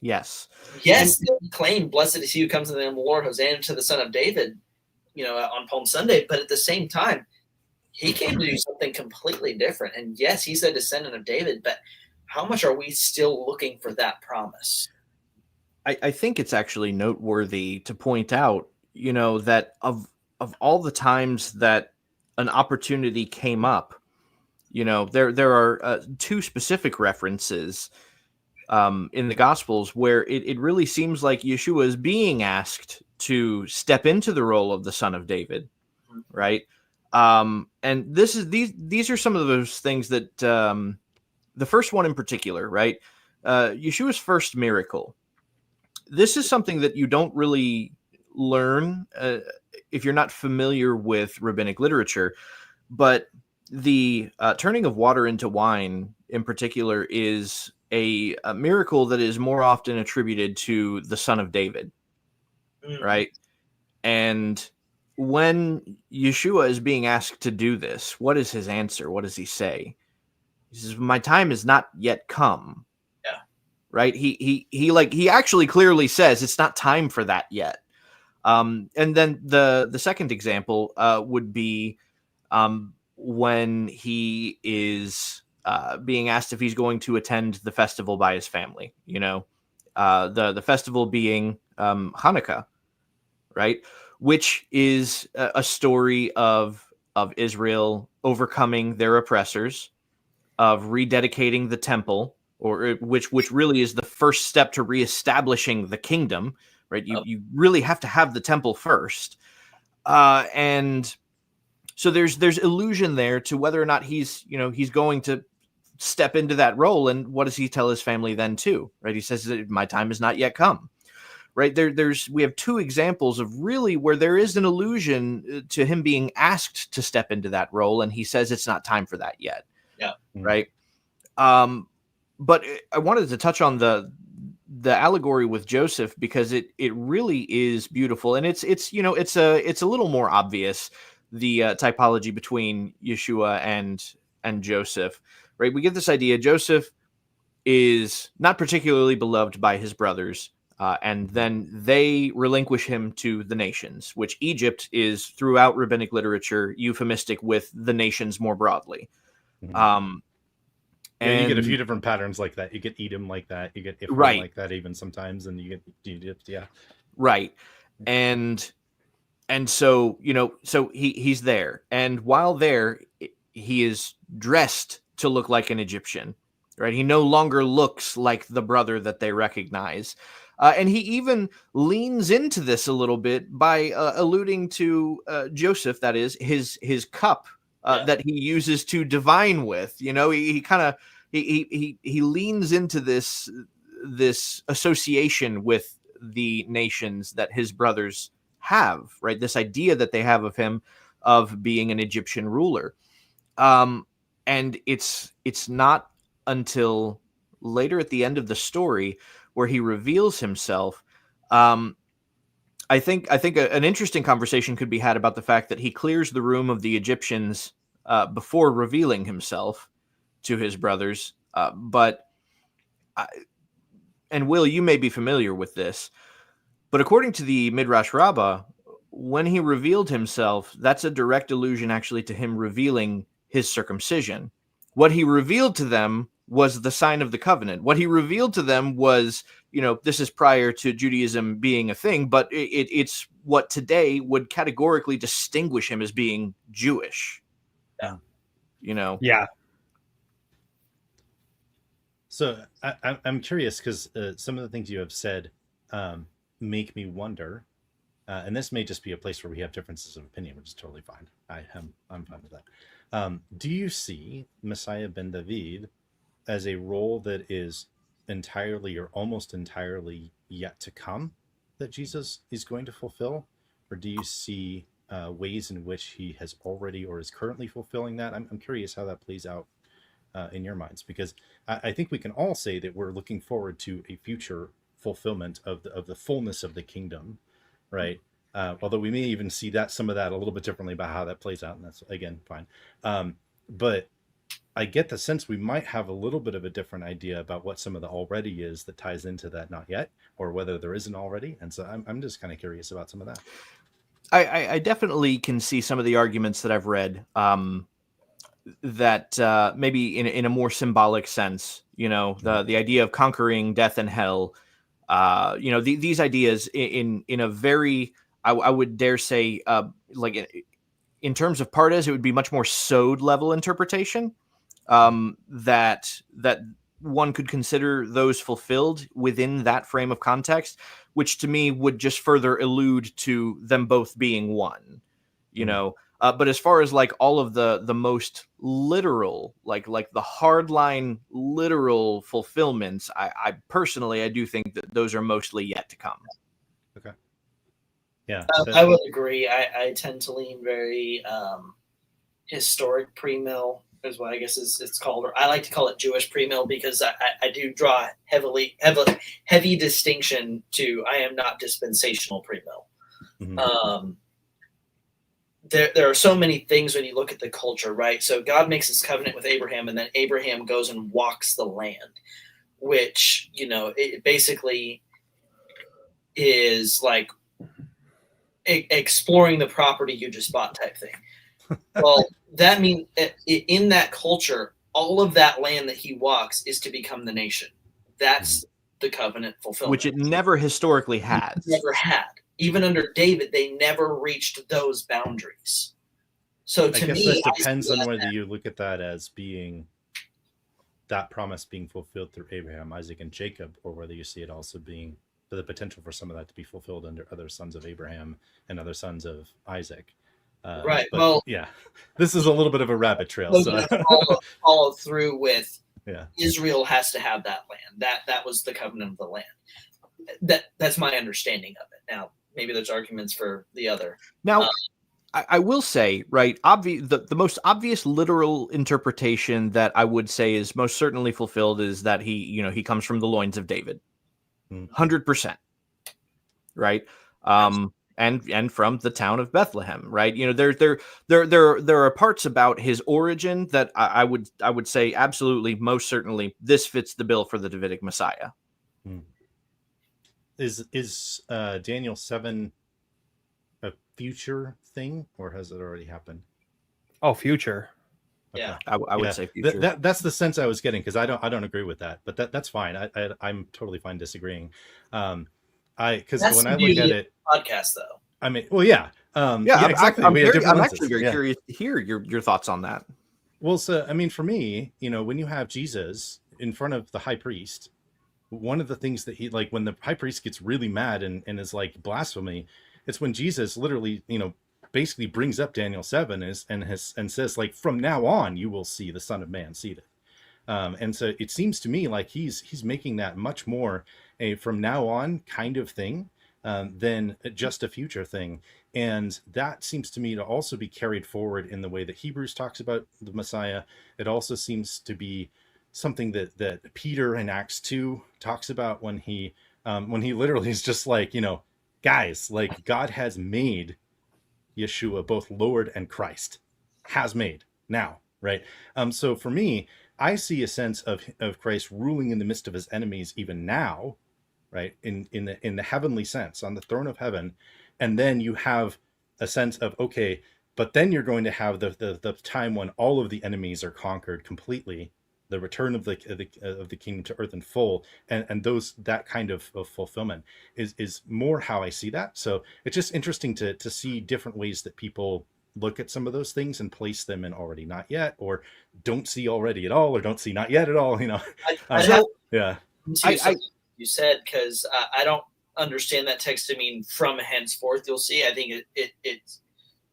Yes. Yes, they claim, blessed is he who comes in the name of the Lord, Hosanna to the Son of David, on Palm Sunday. But at the same time, he came to do something completely different. And yes, he's a descendant of David, but how much are we still looking for that promise? I think it's actually noteworthy to point out, that of all the times that an opportunity came up, there are two specific references in the Gospels where it really seems like Yeshua is being asked to step into the role of the Son of David, right? And these are some of those things that the first one in particular, right? Yeshua's first miracle. This is something that you don't really learn if you're not familiar with rabbinic literature, but the turning of water into wine in particular is a miracle that is more often attributed to the Son of David, right? And when Yeshua is being asked to do this, what is his answer? What does he say? He says, my time has not yet come. Yeah. Right? He actually clearly says it's not time for that yet. And then the second example would be when he is being asked if he's going to attend the festival by his family, the festival being Hanukkah, right? Which is a story of of Israel overcoming their oppressors, of rededicating the temple, or which really is the first step to reestablishing the kingdom, right? You really have to have the temple first. And so there's illusion there to whether or not he's going to step into that role. And what does he tell his family then too, right? He says that my time has not yet come, right? We have two examples of really where there is an allusion to him being asked to step into that role. And he says it's not time for that yet. Yeah. Right. But I wanted to touch on the allegory with Joseph, because it really is beautiful. And it's a little more obvious, the typology between Yeshua and Joseph, right? We get this idea. Joseph is not particularly beloved by his brothers. And then they relinquish him to the nations, which Egypt is throughout rabbinic literature euphemistic with the nations more broadly. Mm-hmm. You get a few different patterns like that. You get Edom like that. You get Ephraim like that even sometimes, and you get Egypt. Yeah, right. And so so he's there, and while there, he is dressed to look like an Egyptian, right? He no longer looks like the brother that they recognize. And he even leans into this a little bit by alluding to Joseph, that is his cup that he uses to divine with. He kind of he leans into this association with the nations that his brothers have, right? This idea that they have of him of being an Egyptian ruler. And it's not until later at the end of the story where he reveals himself. I think an interesting conversation could be had about the fact that he clears the room of the Egyptians before revealing himself to his brothers. And Will, you may be familiar with this, but according to the Midrash Rabbah, when he revealed himself, that's a direct allusion actually to him revealing his circumcision. What he revealed to them was the sign of the covenant. What he revealed to them was, this is prior to Judaism being a thing, but it's what today would categorically distinguish him as being Jewish. Yeah. Yeah. So I'm curious, because some of the things you have said make me wonder, and this may just be a place where we have differences of opinion, which is totally fine. I'm fine with that. Do you see Messiah ben David as a role that is entirely or almost entirely yet to come that Jesus is going to fulfill? Or do you see ways in which he has already or is currently fulfilling that? I'm curious how that plays out in your minds, because I think we can all say that we're looking forward to a future fulfillment of the fullness of the kingdom, right? Although we may even see some of that a little bit differently about how that plays out, and that's, again, fine. But I get the sense we might have a little bit of a different idea about what some of the already is that ties into that not yet, or whether there isn't already. And so I'm just kind of curious about some of that. I definitely can see some of the arguments that I've read that maybe in a more symbolic sense, the idea of conquering death and hell, these ideas in a very, I would dare say, like in terms of pardes, it would be much more sod level interpretation. That one could consider those fulfilled within that frame of context, which to me would just further allude to them both being one, but as far as like all of the most literal, like the hardline literal fulfillments, I personally do think that those are mostly yet to come. Okay. Yeah. I would agree. I tend to lean very historic pre-mill is what I guess it's called, or I like to call it Jewish pre-mill, because I do draw heavy distinction to I am not dispensational pre-mill. Mm-hmm. There are so many things when you look at the culture, right? So God makes his covenant with Abraham, and then Abraham goes and walks the land, which, it basically is like exploring the property you just bought type thing. Well, that means in that culture, all of that land that he walks is to become the nation. That's the covenant fulfillment. Which it never historically has. Never had. Even under David, they never reached those boundaries. So I to guess me, this I depends see on that whether you look at that as being that promise being fulfilled through Abraham, Isaac, and Jacob, or whether you see it also being the potential for some of that to be fulfilled under other sons of Abraham and other sons of Isaac. right. But Well, yeah, this is a little bit of a rabbit trail. we're So gonna follow through with yeah, Israel has to have that land. That was the covenant of the land. That's my understanding of it. Now, maybe there's arguments for the other. Now, I will say, right, the most obvious literal interpretation that I would say is most certainly fulfilled is that he comes from the loins of David, 100%, right? And from the town of Bethlehem, right? There are parts about his origin that I would say absolutely, most certainly, this fits the bill for the Davidic Messiah. Is Daniel 7 a future thing, or has it already happened? Oh, future. Okay. Yeah, I would say future. That's the sense I was getting, because I don't agree with that, but that's fine. I'm totally fine disagreeing. Because when I look at it, podcast though. I mean, well, yeah, exactly. I'm lenses. actually very curious to hear your thoughts on that. Well, so I mean, for me, when you have Jesus in front of the high priest, one of the things that he, like, when the high priest gets really mad and is like blasphemy, it's when Jesus literally, basically brings up Daniel 7 and says, like, from now on you will see the Son of Man seated. And so it seems to me like he's making that much more a from now on kind of thing than just a future thing. And that seems to me to also be carried forward in the way that Hebrews talks about the Messiah. It also seems to be something that Peter in Acts 2 talks about when he literally is just like, guys, like, God has made Yeshua both Lord and Christ, has made now, right? So for me, I see a sense of Christ ruling in the midst of his enemies even now, right? In the heavenly sense, on the throne of heaven. And then you have a sense of, okay, but then you're going to have the time when all of the enemies are conquered completely, the return of the kingdom to earth in full, and that kind of fulfillment is more how I see that. So it's just interesting to see different ways that people look at some of those things and place them in already not yet, or don't see already at all, or don't see not yet at all. Yeah. You said, because I don't understand that text to mean from henceforth you'll see. I think it's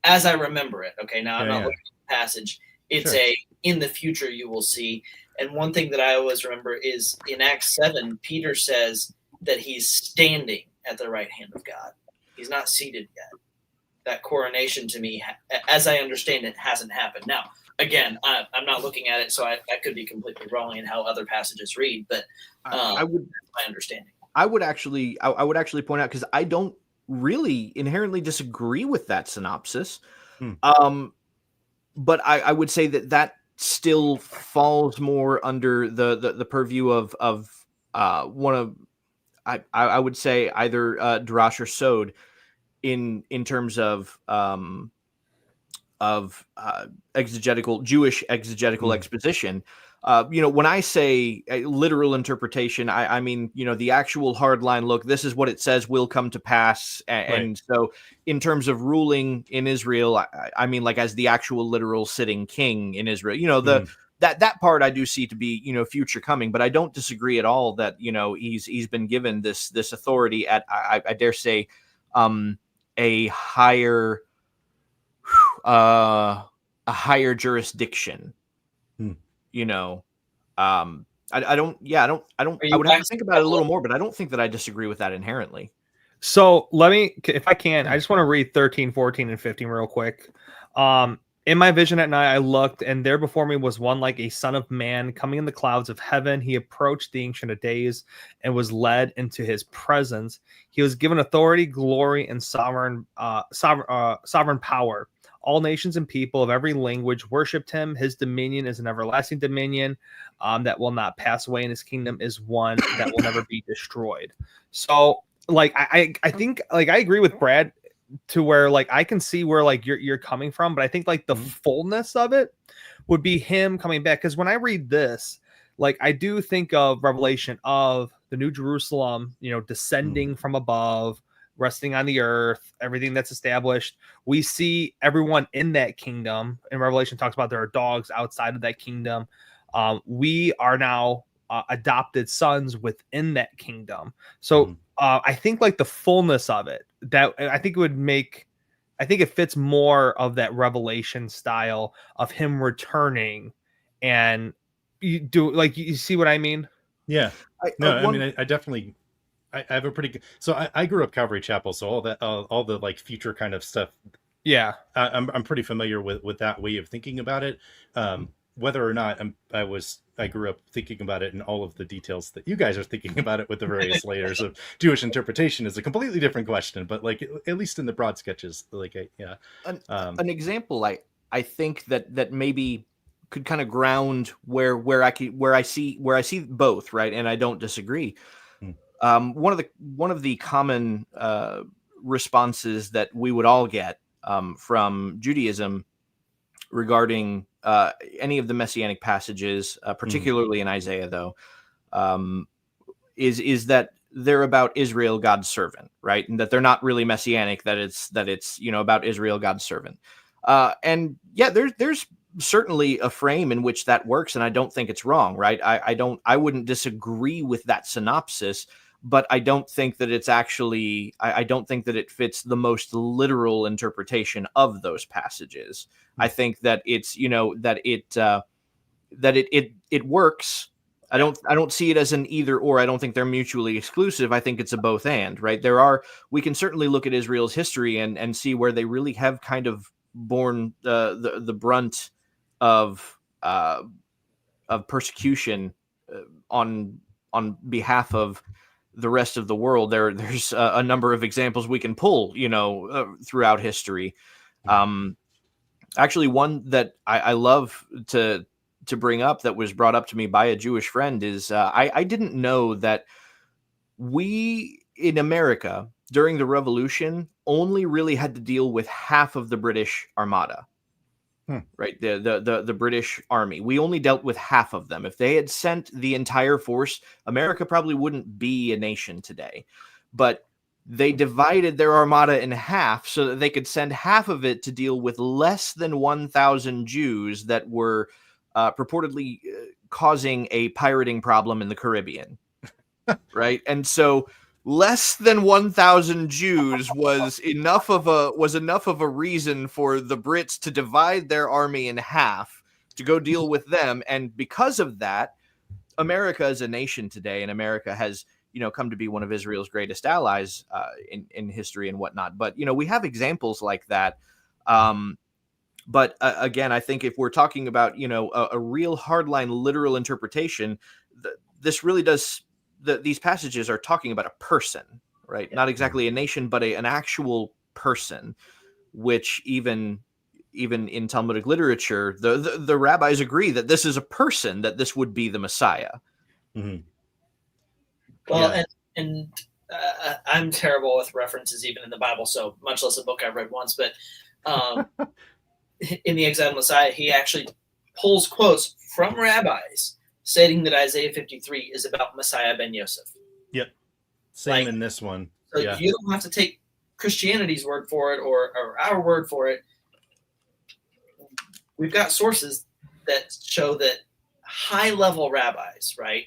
as I remember it. Okay, now I'm not looking at the passage. It's sure. In the future you will see. And one thing that I always remember is in Acts 7, Peter says that he's standing at the right hand of God. He's not seated yet. That coronation, to me, as I understand it, hasn't happened. Now, again, I'm not looking at it, so I could be completely wrong in how other passages read, but I would, that's my understanding. I would actually point out, because I don't really inherently disagree with that synopsis. But I would say that still falls more under the purview of one of, I would say, either Drash or Sod in terms of Jewish exegetical exposition. When I say a literal interpretation, I mean, the actual hardline look, this is what it says will come to pass. And so in terms of ruling in Israel, I mean, like, as the actual literal sitting king in Israel, that part I do see to be, future coming, but I don't disagree at all that, he's been given this authority at, I dare say, a higher jurisdiction. I would have to think about it a little more, but I don't think that I disagree with that inherently. So let me, if I can, I just want to read 13, 14, and 15 real quick. In my vision at night, I looked, and there before me was one like a son of man coming in the clouds of heaven. He approached the Ancient of Days and was led into his presence. He was given authority, glory, and sovereign power. All nations and people of every language worshipped him. His dominion is an everlasting dominion that will not pass away, and his kingdom is one that will never be destroyed. So, like, I think, like, I agree with Brad to where, like, I can see where, like, you're coming from, but I think, like, the fullness of it would be him coming back. Because when I read this, like, I do think of Revelation of the New Jerusalem, descending from above, resting on the earth, everything that's established. We see everyone in that kingdom. And Revelation talks about there are dogs outside of that kingdom. We are now adopted sons within that kingdom. So I think like the fullness of it, that I think it would make, I think it fits more of that Revelation style of him returning. And you do, like, you see what I mean? Yeah. I mean, I definitely, I have a pretty good, so I grew up Calvary Chapel, so all that, all the like future kind of stuff. Yeah. I'm pretty familiar with that way of thinking about it. Whether or not I grew up thinking about it in all of the details that you guys are thinking about it with the various layers of Jewish interpretation is a completely different question. But like, at least in the broad sketches, like, yeah. An example, I think that maybe could kind of ground where I see both, right, and I don't disagree. One of the common responses that we would all get from Judaism regarding any of the messianic passages, particularly in Isaiah, though, is that they're about Israel, God's servant, right? And that they're not really messianic, that it's about Israel, God's servant. And yeah, there's certainly a frame in which that works, and I don't think it's wrong, right? I wouldn't disagree with that synopsis, but I don't think that it's actually, I don't think that it fits the most literal interpretation of those passages. I think that it's, that it works. I don't see it as an either or. I don't think they're mutually exclusive. I think it's a both and, right? We can certainly look at Israel's history and see where they really have kind of borne the brunt of persecution on behalf of the rest of the world. There's a number of examples we can pull, throughout history. Actually, one that I love to bring up that was brought up to me by a Jewish friend is I didn't know that we in America during the Revolution only really had to deal with half of the British Armada. Right, the British Army. We only dealt with half of them. If they had sent the entire force, America probably wouldn't be a nation today. But they divided their armada in half so that they could send half of it to deal with less than 1,000 Jews that were purportedly causing a pirating problem in the Caribbean. Right, and so less than 1,000 Jews was enough of a reason for the Brits to divide their army in half to go deal with them. And because of that, America is a nation today, and America has, come to be one of Israel's greatest allies in history and whatnot. But, we have examples like that. But again, I think if we're talking about, a real hardline literal interpretation, this really does. These passages are talking about a person, right? Not exactly a nation, but an actual person, which even in Talmudic literature, the rabbis agree that this is a person, that this would be the Messiah. Mm-hmm. Well, yeah. I'm terrible with references even in the Bible, so much less a book I've read once. But in the Exiled Messiah, he actually pulls quotes from rabbis stating that Isaiah 53 is about Messiah ben Yosef. Yep. Same in this one. So you don't have to take Christianity's word for it or our word for it. We've got sources that show that high-level rabbis, right?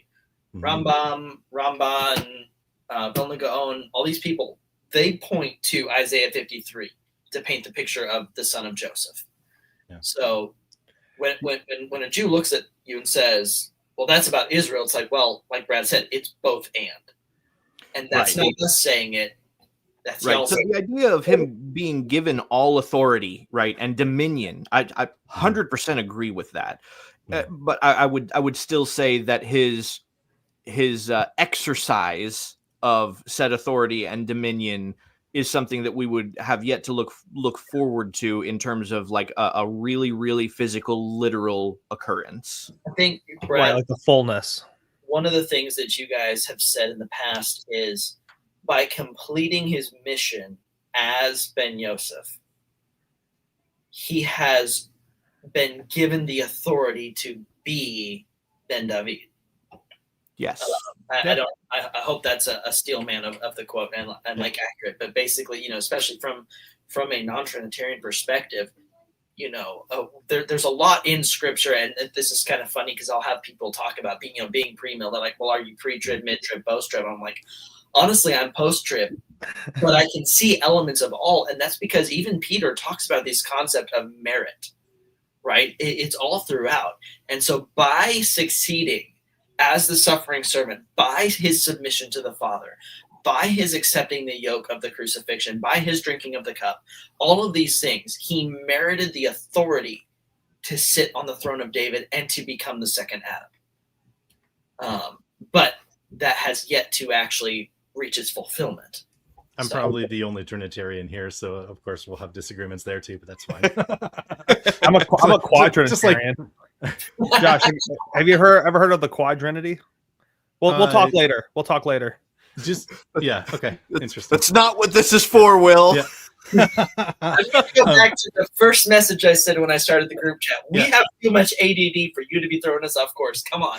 Mm-hmm. Ramban, Vilna Gaon, all these people, they point to Isaiah 53 to paint the picture of the son of Joseph. Yeah. So when a Jew looks at you and says, well, that's about Israel, it's like, well, like Brad said, it's both and that's right. Not us saying it. That's right. So the idea of him being given all authority, right, and dominion, I 100% agree with that. But I would still say that his exercise of said authority and dominion is something that we would have yet to look forward to in terms of like a really, really physical, literal occurrence. I think, Brad, like the fullness. One of the things that you guys have said in the past is by completing his mission as Ben Yosef, he has been given the authority to be Ben David. Yes. I hope that's a steel man of the quote and like accurate, but basically, especially from a non-Trinitarian perspective, there's a lot in Scripture, and this is kind of funny because I'll have people talk about being pre-mill. They're like, well, are you pre-trib, mid-trib, post-trib? I'm like, honestly, I'm post-trib, but I can see elements of all, and that's because even Peter talks about this concept of merit, right? It's all throughout, and so by succeeding as the suffering servant, by his submission to the Father, by his accepting the yoke of the crucifixion, by his drinking of the cup, all of these things, he merited the authority to sit on the throne of David and to become the second Adam. But that has yet to actually reach its fulfillment. I'm probably the only Trinitarian here, so of course we'll have disagreements there too, but that's fine. I'm a quadrinitarian. Josh, have you ever heard of the quadrinity? We'll talk later. We'll talk later. Okay. Interesting. That's not what this is for, Will. Yeah. I'm going to go back to the first message I said when I started the group chat. We have too much ADD for you to be throwing us off course. Come on.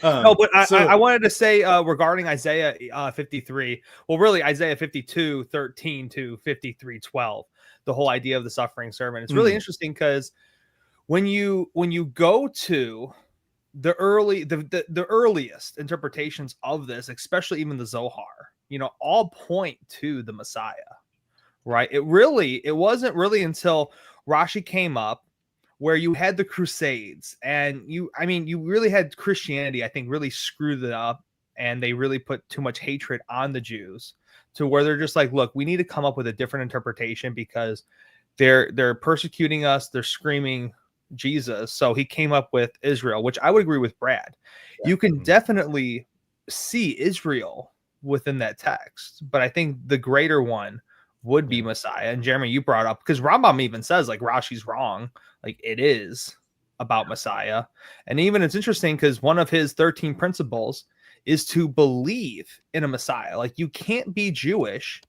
No, but I wanted to say regarding Isaiah 53, well, really Isaiah 52:13 to 53:12, the whole idea of the suffering servant. It's really interesting because when you go to the earliest interpretations of this, especially even the Zohar, all point to the Messiah, right? It wasn't really until Rashi came up where you had the Crusades and you really had Christianity, I think, really screwed it up, and they really put too much hatred on the Jews to where they're just like, look, we need to come up with a different interpretation because they're persecuting us, they're screaming Jesus. So he came up with Israel, which I would agree with Brad. You can definitely see Israel within that text, but I think the greater one would be Messiah. And Jeremy, you brought up, because Rambam even says like Rashi's wrong, like it is about Messiah. And even it's interesting because one of his 13 principles is to believe in a Messiah. Like you can't be Jewish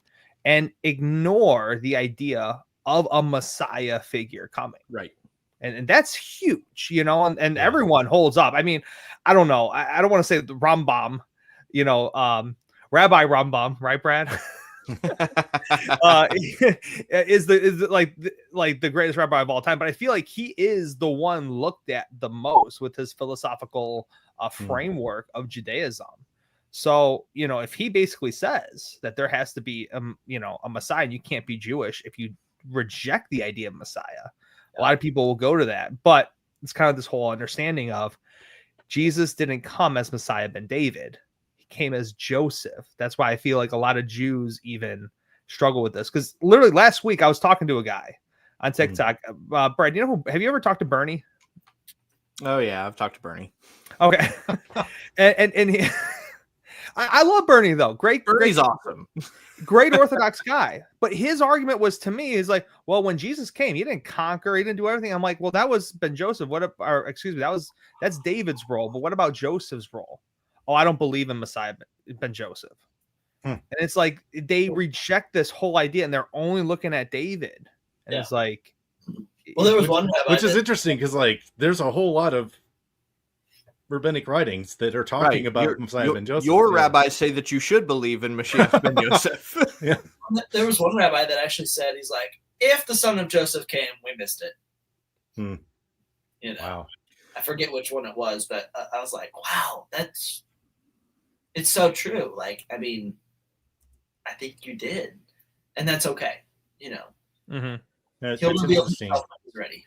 and ignore the idea of a Messiah figure coming. Right. And that's huge, and everyone holds up. I mean, I don't know. I don't want to say the Rambam, Rabbi Rambam, right, Brad? is the greatest rabbi of all time, but I feel like he is the one looked at the most with his philosophical framework of Judaism. So, if he basically says that there has to be a Messiah and you can't be Jewish if you reject the idea of Messiah, a lot of people will go to that. But it's kind of this whole understanding of Jesus didn't come as Messiah ben David. He came as Joseph. That's why I feel like a lot of Jews even struggle with this. Because literally last week I was talking to a guy on TikTok. Brad, have you ever talked to Bernie? Oh yeah, I've talked to Bernie. Okay. and he, I love Bernie though. Bernie's awesome. Great Orthodox guy. But his argument was, to me, is like, well, when Jesus came, he didn't conquer, he didn't do everything. I'm like, well, that was Ben Joseph. That's David's role. But what about Joseph's role? Oh, I don't believe in Messiah Ben Joseph. And it's like they reject this whole idea and they're only looking at David. And it's like, well, there was one rabbi which is interesting because like there's a whole lot of rabbinic writings that are talking about Messiah ben Joseph. Your rabbis say that you should believe in Mashiach ben Yosef. There was one rabbi that actually said, he's like, if the son of Joseph came, we missed it. Wow. I forget which one it was, but I was like, wow, it's so true. Like, I mean, I think you did, and that's okay. Mm-hmm. It's He'll reveal interesting. himself when he's ready.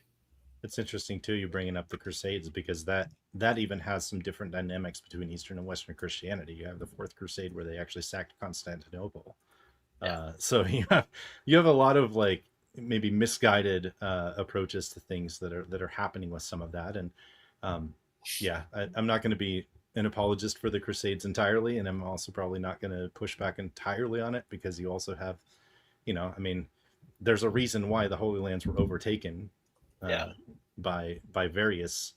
It's interesting too, you bringing up the Crusades, because that even has some different dynamics between Eastern and Western Christianity. You have the Fourth Crusade where they actually sacked Constantinople. So you have a lot of like maybe misguided approaches to things that are happening with some of that. And I'm not going to be an apologist for the Crusades entirely, and I'm also probably not going to push back entirely on it, because you also have, there's a reason why the Holy Lands were overtaken by various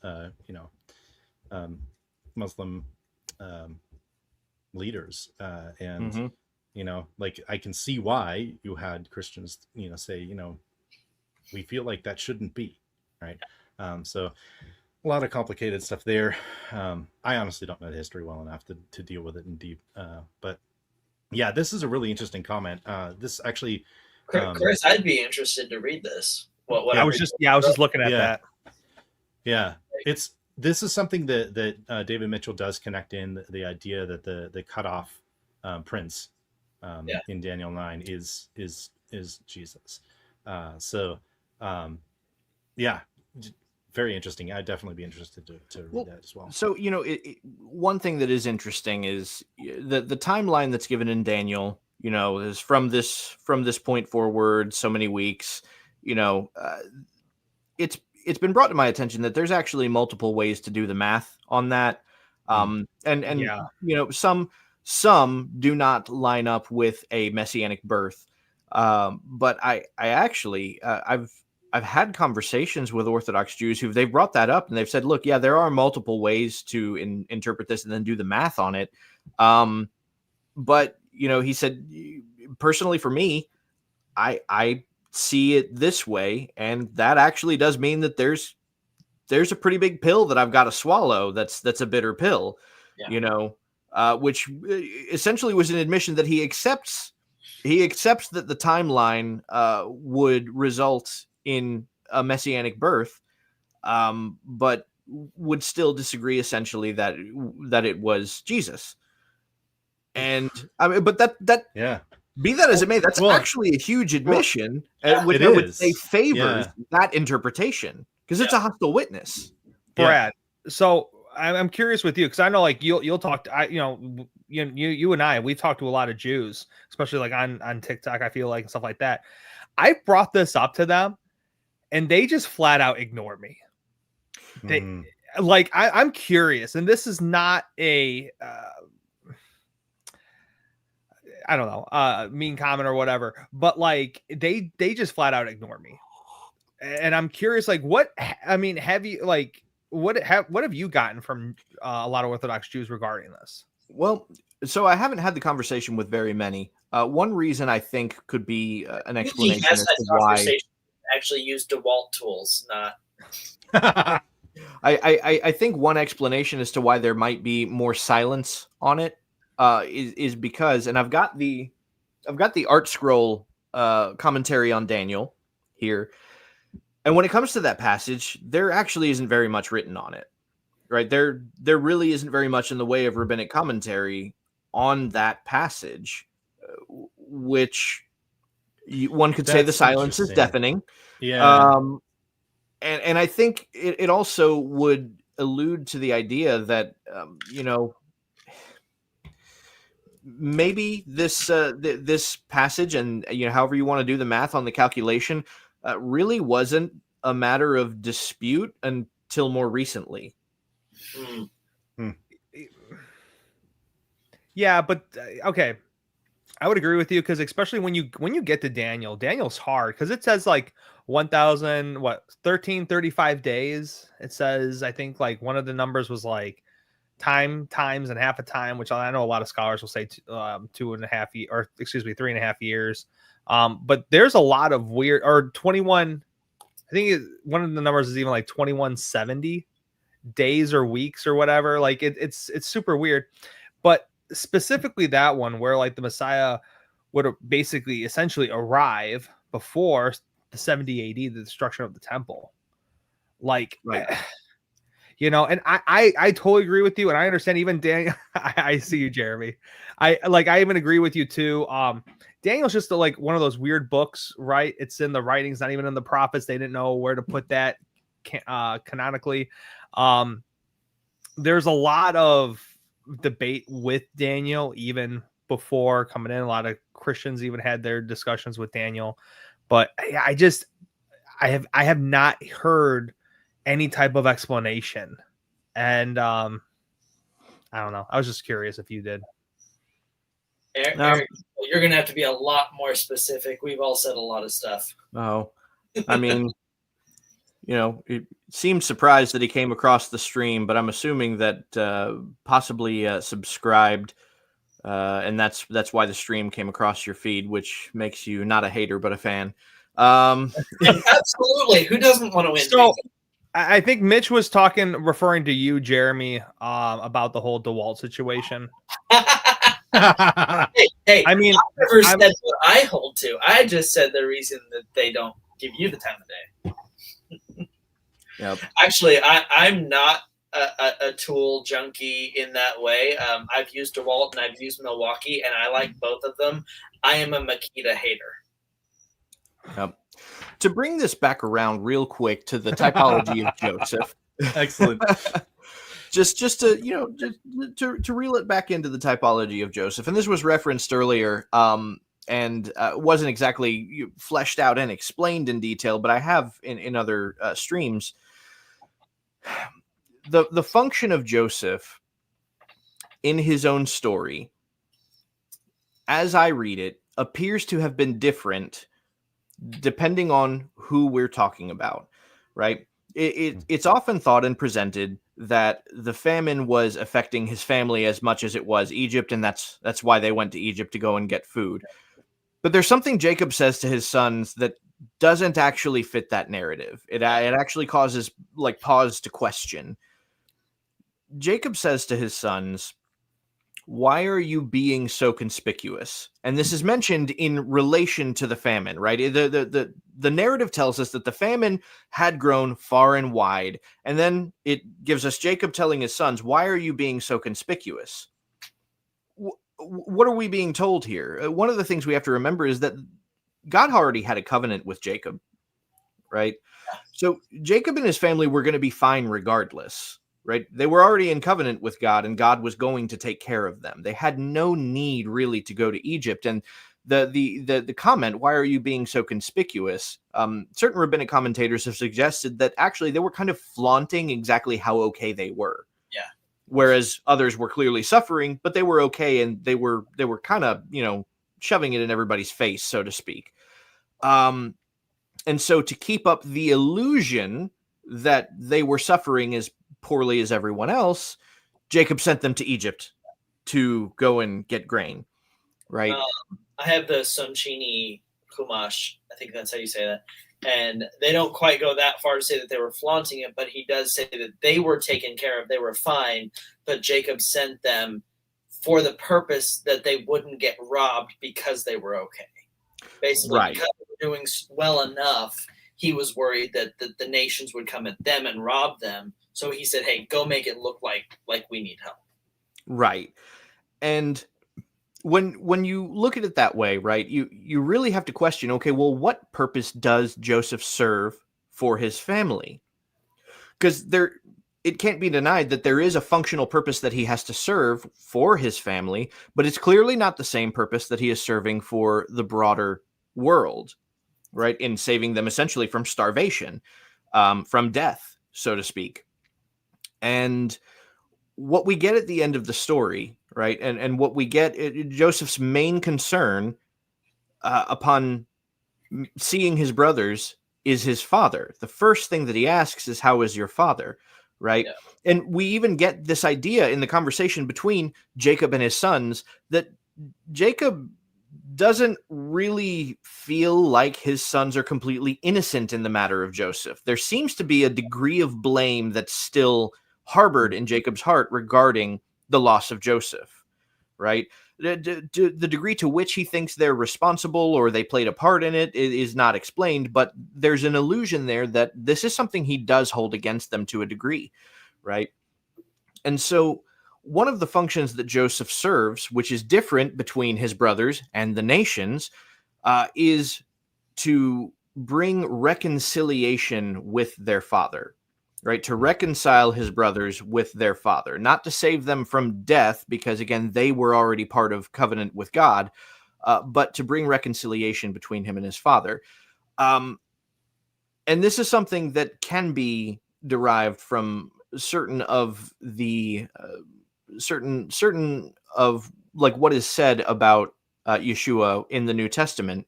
Muslim leaders, and like I can see why you had Christians say we feel like that shouldn't be right. So a lot of complicated stuff there. I honestly don't know the history well enough to deal with it in deep. But yeah, this is a really interesting comment. This actually, Chris, I'd be interested to read this. I was just looking at that. Yeah, this is something that David Mitchell does connect in the idea that the cutoff prince in Daniel 9 is Jesus. Yeah, very interesting. I'd definitely be interested to read that as well. So, one thing that is interesting is the timeline that's given in Daniel, is from this point forward, so many weeks, it's been brought to my attention that there's actually multiple ways to do the math on that. Some do not line up with a messianic birth. But I actually, I've had conversations with Orthodox Jews they've brought that up and they've said, look, yeah, there are multiple ways to interpret this and then do the math on it. But he said, personally for me, I see it this way, and that actually does mean that there's a pretty big pill that I've got to swallow. That's a bitter pill, which essentially was an admission that he accepts that the timeline would result in a messianic birth, but would still disagree essentially that it was Jesus. And I mean, but that be that as it may, that's actually a huge admission, which I would say favors that interpretation because it's a hostile witness. Brad, so I'm curious with you because I know like you'll talk to you and I, we've talked to a lot of Jews, especially like on TikTok, I feel like, and stuff like that. I brought this up to them and they just flat out ignore me. I'm curious, and this is not a I don't know, mean comment or whatever, but like they just flat out ignore me. And I'm curious, like have you like what have you gotten from a lot of Orthodox Jews regarding this? Well, so I haven't had the conversation with very many. One reason I think could be an explanation as to why actually use DeWalt tools, not. I think one explanation as to why there might be more silence on it is because, and I've got the Art Scroll commentary on Daniel here. And when it comes to that passage, there actually isn't very much written on it, right? There really isn't very much in the way of rabbinic commentary on that passage, which one could say the silence is deafening. Yeah. And I think it also would allude to the idea that, maybe this this passage and, however you want to do the math on the calculation, really wasn't a matter of dispute until more recently. Yeah, but okay, I would agree with you because especially when you get to Daniel's hard because it says like 1335 days. It says, I think like one of the numbers was like times and half a time, which I know a lot of scholars will say 3.5 years. But there's a lot of weird, or 21. I think one of the numbers is even like 2170 days or weeks or whatever. Like it's super weird. But specifically that one where like the Messiah would basically essentially arrive before the 70 AD, the destruction of the temple. Like, right. And I totally agree with you, and I understand even Daniel. I see you, Jeremy. I even agree with you too. Daniel's just like one of those weird books, right? It's in the writings, not even in the prophets. They didn't know where to put that canonically. There's a lot of debate with Daniel even before coming in. A lot of Christians even had their discussions with Daniel, but I have not heard any type of explanation, and I don't know. I was just curious if you did. Eric, you're gonna have to be a lot more specific. We've all said a lot of stuff. Oh, I mean, it seemed surprised that he came across the stream, but I'm assuming that possibly subscribed, and that's why the stream came across your feed, which makes you not a hater but a fan. Absolutely, who doesn't want to win? So, I think Mitch was referring to you, Jeremy, about the whole DeWalt situation. Hey, I mean, I never said what I hold to. I just said the reason that they don't give you the time of day. Yep. Actually, I'm not a tool junkie in that way. I've used DeWalt and I've used Milwaukee, and I like both of them. I am a Makita hater. Yep. To bring this back around real quick to the typology of Joseph. Excellent. just to to reel it back into the typology of Joseph, and this was referenced earlier, and wasn't exactly fleshed out and explained in detail, but I have in other streams. The function of Joseph in his own story, as I read it, appears to have been different depending on who we're talking about, right? It's often thought and presented that the famine was affecting his family as much as it was Egypt, and that's why they went to Egypt to go and get food. But there's something Jacob says to his sons that doesn't actually fit that narrative. It actually causes pause to question. Jacob says to his sons, "Why are you being so conspicuous?" And this is mentioned in relation to the famine, right? The narrative tells us that the famine had grown far and wide. And then it gives us Jacob telling his sons, "Why are you being so conspicuous?" What are we being told here? One of the things we have to remember is that God already had a covenant with Jacob, right? So Jacob and his family were going to be fine regardless. Right? They were already in covenant with God, and God was going to take care of them. They had no need really to go to Egypt. And the comment, "Why are you being so conspicuous?" Certain rabbinic commentators have suggested that actually they were kind of flaunting exactly how okay they were. Yeah. Whereas others were clearly suffering, but they were okay, and they were kind of shoving it in everybody's face, so to speak. And so to keep up the illusion that they were suffering as poorly as everyone else, Jacob sent them to Egypt to go and get grain, right? I have the Sonchini Chumash, I think that's how you say that, and they don't quite go that far to say that they were flaunting it, but he does say that they were taken care of, they were fine, but Jacob sent them for the purpose that they wouldn't get robbed because they were okay. Basically, Right. because they were doing well enough, he was worried that the nations would come at them and rob them. So he said, "Hey, go make it look like we need help." Right. And when you look at it that way, right, you really have to question, okay, well, what purpose does Joseph serve for his family? Because it can't be denied that there is a functional purpose that he has to serve for his family, but it's clearly not the same purpose that he is serving for the broader world, right, in saving them essentially from starvation, from death, so to speak. And what we get at the end of the story, right, and what we get, Joseph's main concern upon seeing his brothers is his father. The first thing that he asks is, "How is your father?" Right? Yeah. And we even get this idea in the conversation between Jacob and his sons that Jacob doesn't really feel like his sons are completely innocent in the matter of Joseph. There seems to be a degree of blame that's still harbored in Jacob's heart regarding the loss of Joseph, right? The degree to which he thinks they're responsible or they played a part in it is not explained, but there's an illusion there that this is something he does hold against them to a degree, right? And so one of the functions that Joseph serves, which is different between his brothers and the nations, is to bring reconciliation with their father, right? To reconcile his brothers with their father, not to save them from death, because again, they were already part of covenant with God, but to bring reconciliation between him and his father. And this is something that can be derived from certain of the certain of like what is said about Yeshua in the New Testament,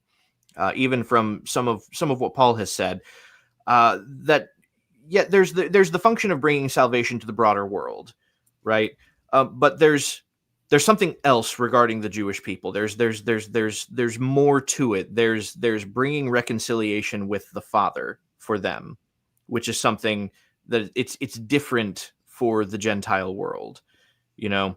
even from some of what Paul has said, that yet there's the function of bringing salvation to the broader world, right? But there's something else regarding the Jewish people. There's more to it. There's bringing reconciliation with the Father for them, which is something that it's different for the Gentile world. You know,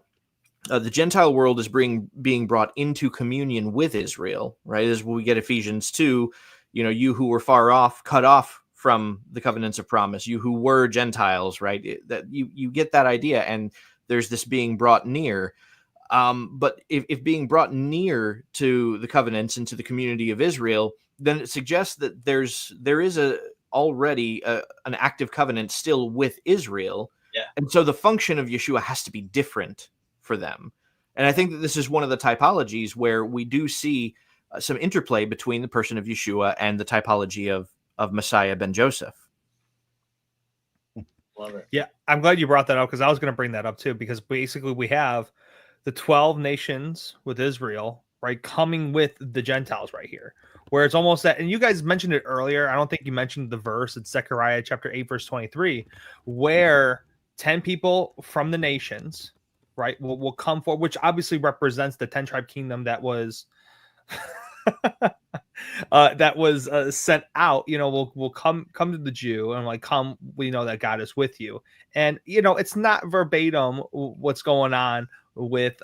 the Gentile world is being brought into communion with Israel, right? As we get Ephesians 2, you know, you who were far off, cut off from the covenants of promise, you who were Gentiles, right? That you get that idea, and there's this being brought near. But if being brought near to the covenants and to the community of Israel, then it suggests that there is already an active covenant still with Israel. Yeah. And so the function of Yeshua has to be different for them. And I think that this is one of the typologies where we do see some interplay between the person of Yeshua and the typology of Messiah ben Joseph. Love it. Yeah, I'm glad you brought that up, because I was going to bring that up too, because basically we have the 12 nations with Israel, right, coming with the Gentiles right here, where it's almost that, and you guys mentioned it earlier. I don't think you mentioned the verse. It's Zechariah chapter 8, verse 23, where 10 people from the nations, right, will come forward, which obviously represents the 10-tribe kingdom that was sent out. You know, will come to the Jew and like, come, we know that God is with you. And you know, it's not verbatim what's going on with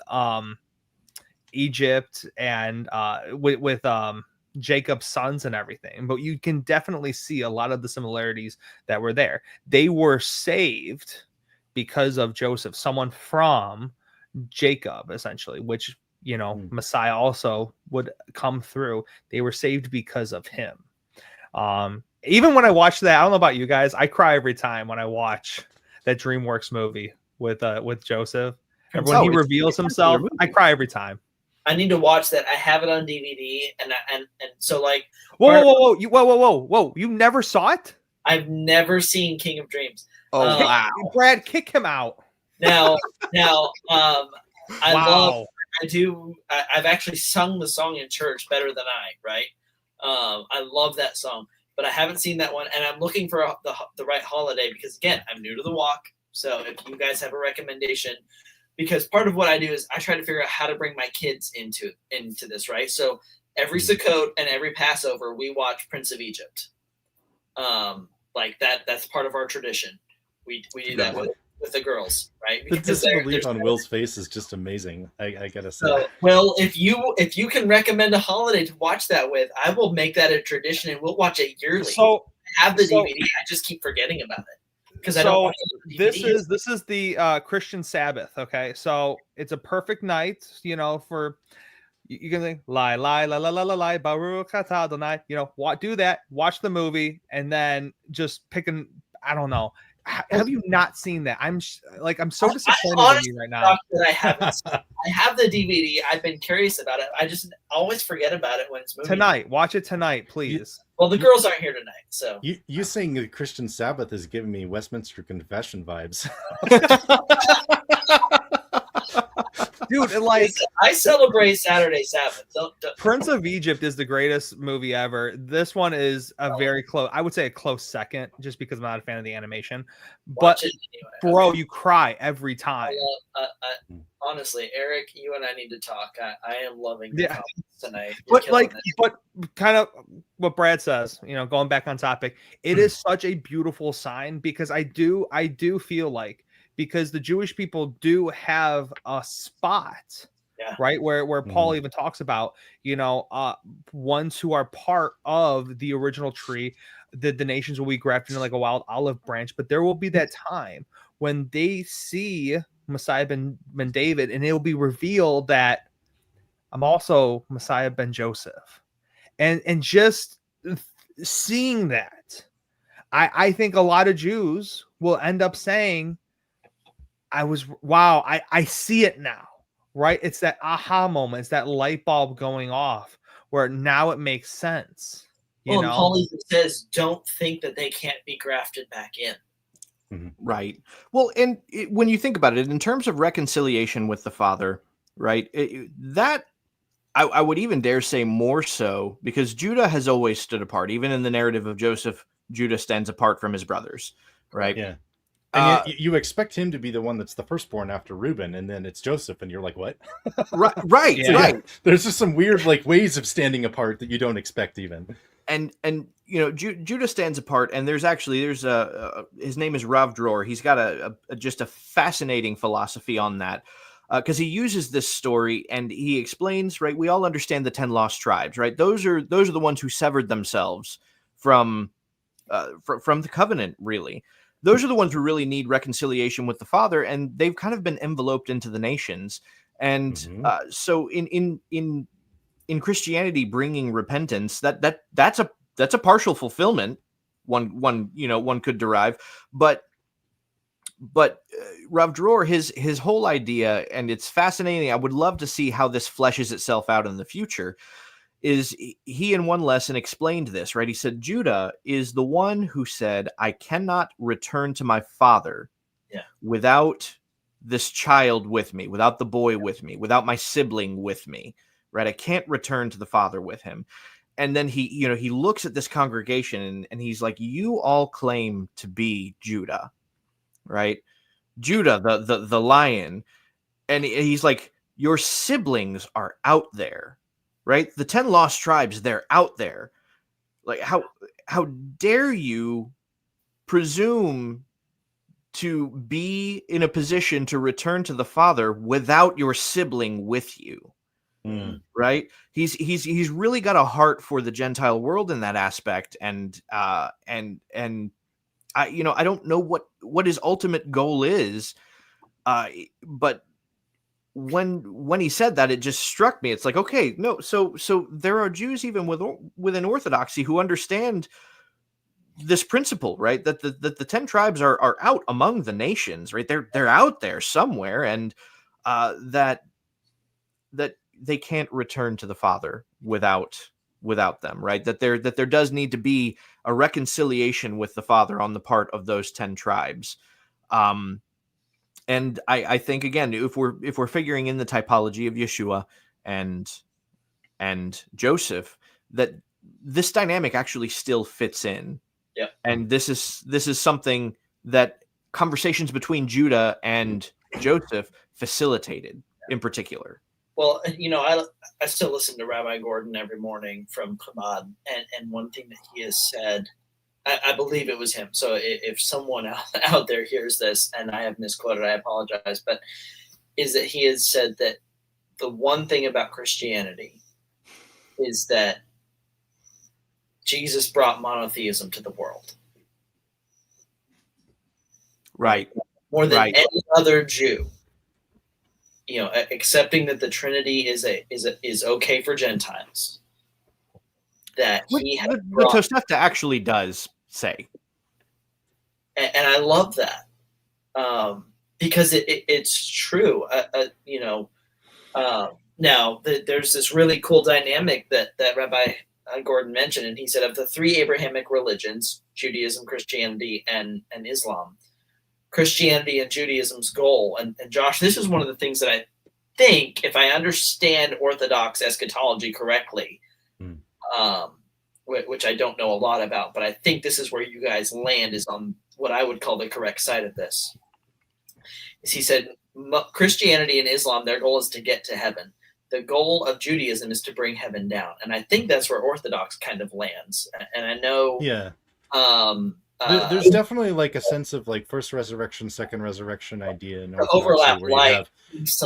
Egypt and with Jacob's sons and everything, but you can definitely see a lot of the similarities that were there. They were saved because of Joseph, someone from Jacob, essentially, which, you know, Messiah also would come through. They were saved because of him. Even when I watch that, I don't know about you guys, I cry every time when I watch that DreamWorks movie with Joseph. And when he reveals himself, I cry every time. I need to watch that. I have it on DVD, and so like, whoa! You never saw it? I've never seen King of Dreams. Oh wow! Brad, kick him out. Now, Wow. I've actually sung the song in church better than right? I love that song, but I haven't seen that one, and I'm looking for the right holiday, because again, I'm new to the walk. So if you guys have a recommendation, because part of what I do is I try to figure out how to bring my kids into this, right? So every Sukkot and every Passover, we watch Prince of Egypt. Like that's part of our tradition. We do that with the girls, right? The disbelief on Will's face is just amazing. I gotta say. So, well, if you can recommend a holiday to watch that with, I will make that a tradition, and we'll watch it yearly. So I have the DVD. I just keep forgetting about it because I don't watch it. This is the Christian Sabbath. Okay, so it's a perfect night, you know, for you can think lie Baruch atah Adonai, you know, do that, watch the movie, and then just pick I don't know. Have you not seen that? I'm so disappointed in you right now. That I haven't seen. I have the DVD. I've been curious about it. I just always forget about it when it's moving. Tonight, watch it tonight, please. Well, the girls aren't here tonight, so you saying the Christian Sabbath is giving me Westminster Confession vibes. Dude, like I celebrate Saturday Sabbath. Don't. Prince of Egypt is the greatest movie ever. This one is very close. I would say a close second, just because I'm not a fan of the animation. But anyway. Bro, you cry every time. Honestly, Eric, you and I need to talk. I am loving tonight. But kind of what Brad says, you know, going back on topic, it is such a beautiful sign, because I do feel like, because the Jewish people do have a spot, right, where Paul even talks about, you know, ones who are part of the original tree, the nations will be grafted into like a wild olive branch, but there will be that time when they see Messiah ben David, and it will be revealed that I'm also Messiah ben Joseph, and just seeing that, I think a lot of Jews will end up saying, I see it now, right? It's that aha moment. It's that light bulb going off where now it makes sense. You know? Paul even says, don't think that they can't be grafted back in. Mm-hmm. Right. Well, and when you think about it, in terms of reconciliation with the Father, right, I would even dare say more so, because Judah has always stood apart. Even in the narrative of Joseph, Judah stands apart from his brothers, right? Yeah. And yet you expect him to be the one that's the firstborn after Reuben, and then it's Joseph, and you're like, what? Right. There's just some weird like ways of standing apart that you don't expect even. and Judah stands apart, and there's his name is Rav Dror. He's got just a fascinating philosophy on that, because he uses this story and he explains, right, we all understand the 10 lost tribes, right? Those are the ones who severed themselves from the covenant, really. Those are the ones who really need reconciliation with the Father, and they've kind of been enveloped into the nations. And so in Christianity, bringing repentance, that's a partial fulfillment. One could derive, but Rav Dror, his whole idea, and it's fascinating. I would love to see how this fleshes itself out in the future. Is he in one lesson explained this, right? He said Judah is the one who said, "I cannot return to my father without this child with me, without the boy with me, without my sibling with me." Right? I can't return to the Father with him. And then he looks at this congregation and he's like, you all claim to be Judah, right? Judah, the lion. And he's like, your siblings are out there, right? The 10 lost tribes, they're out there. Like, how dare you presume to be in a position to return to the Father without your sibling with you? Right? He's really got a heart for the Gentile world in that aspect, and I don't know what his ultimate goal is, but when he said that, it just struck me. It's like, okay, no, so there are Jews even within Orthodoxy who understand this principle, right? That the 10 tribes are out among the nations, right? They're out there somewhere, and that they can't return to the Father without them, right? That there does need to be a reconciliation with the Father on the part of those 10 tribes. And I think, again, if we're figuring in the typology of Yeshua and Joseph, that this dynamic actually still fits in. Yeah. And this is something that conversations between Judah and Joseph facilitated in particular. Well, I still listen to Rabbi Gordon every morning from tlmud, and one thing that he has said, I believe it was him. So if someone out there hears this and I have misquoted, I apologize. But is that he has said that the one thing about Christianity is that Jesus brought monotheism to the world, right? More than any other Jew. Accepting that the Trinity is okay for Gentiles. That the Tosefta actually does say, and I love that because it's true. Now there's this really cool dynamic that Rabbi Gordon mentioned, and he said of the 3 Abrahamic religions, Judaism, Christianity, and Islam, Christianity and Judaism's goal, and Josh, this is one of the things that I think, if I understand Orthodox eschatology correctly, which I don't know a lot about, but I think this is where you guys land, is on what I would call the correct side of this. Is he said Christianity and Islam, their goal is to get to heaven. The goal of Judaism is to bring heaven down, and I think that's where Orthodox kind of lands. And I know, there's definitely like a sense of like first resurrection, second resurrection idea in Orthodoxy, overlap, where you have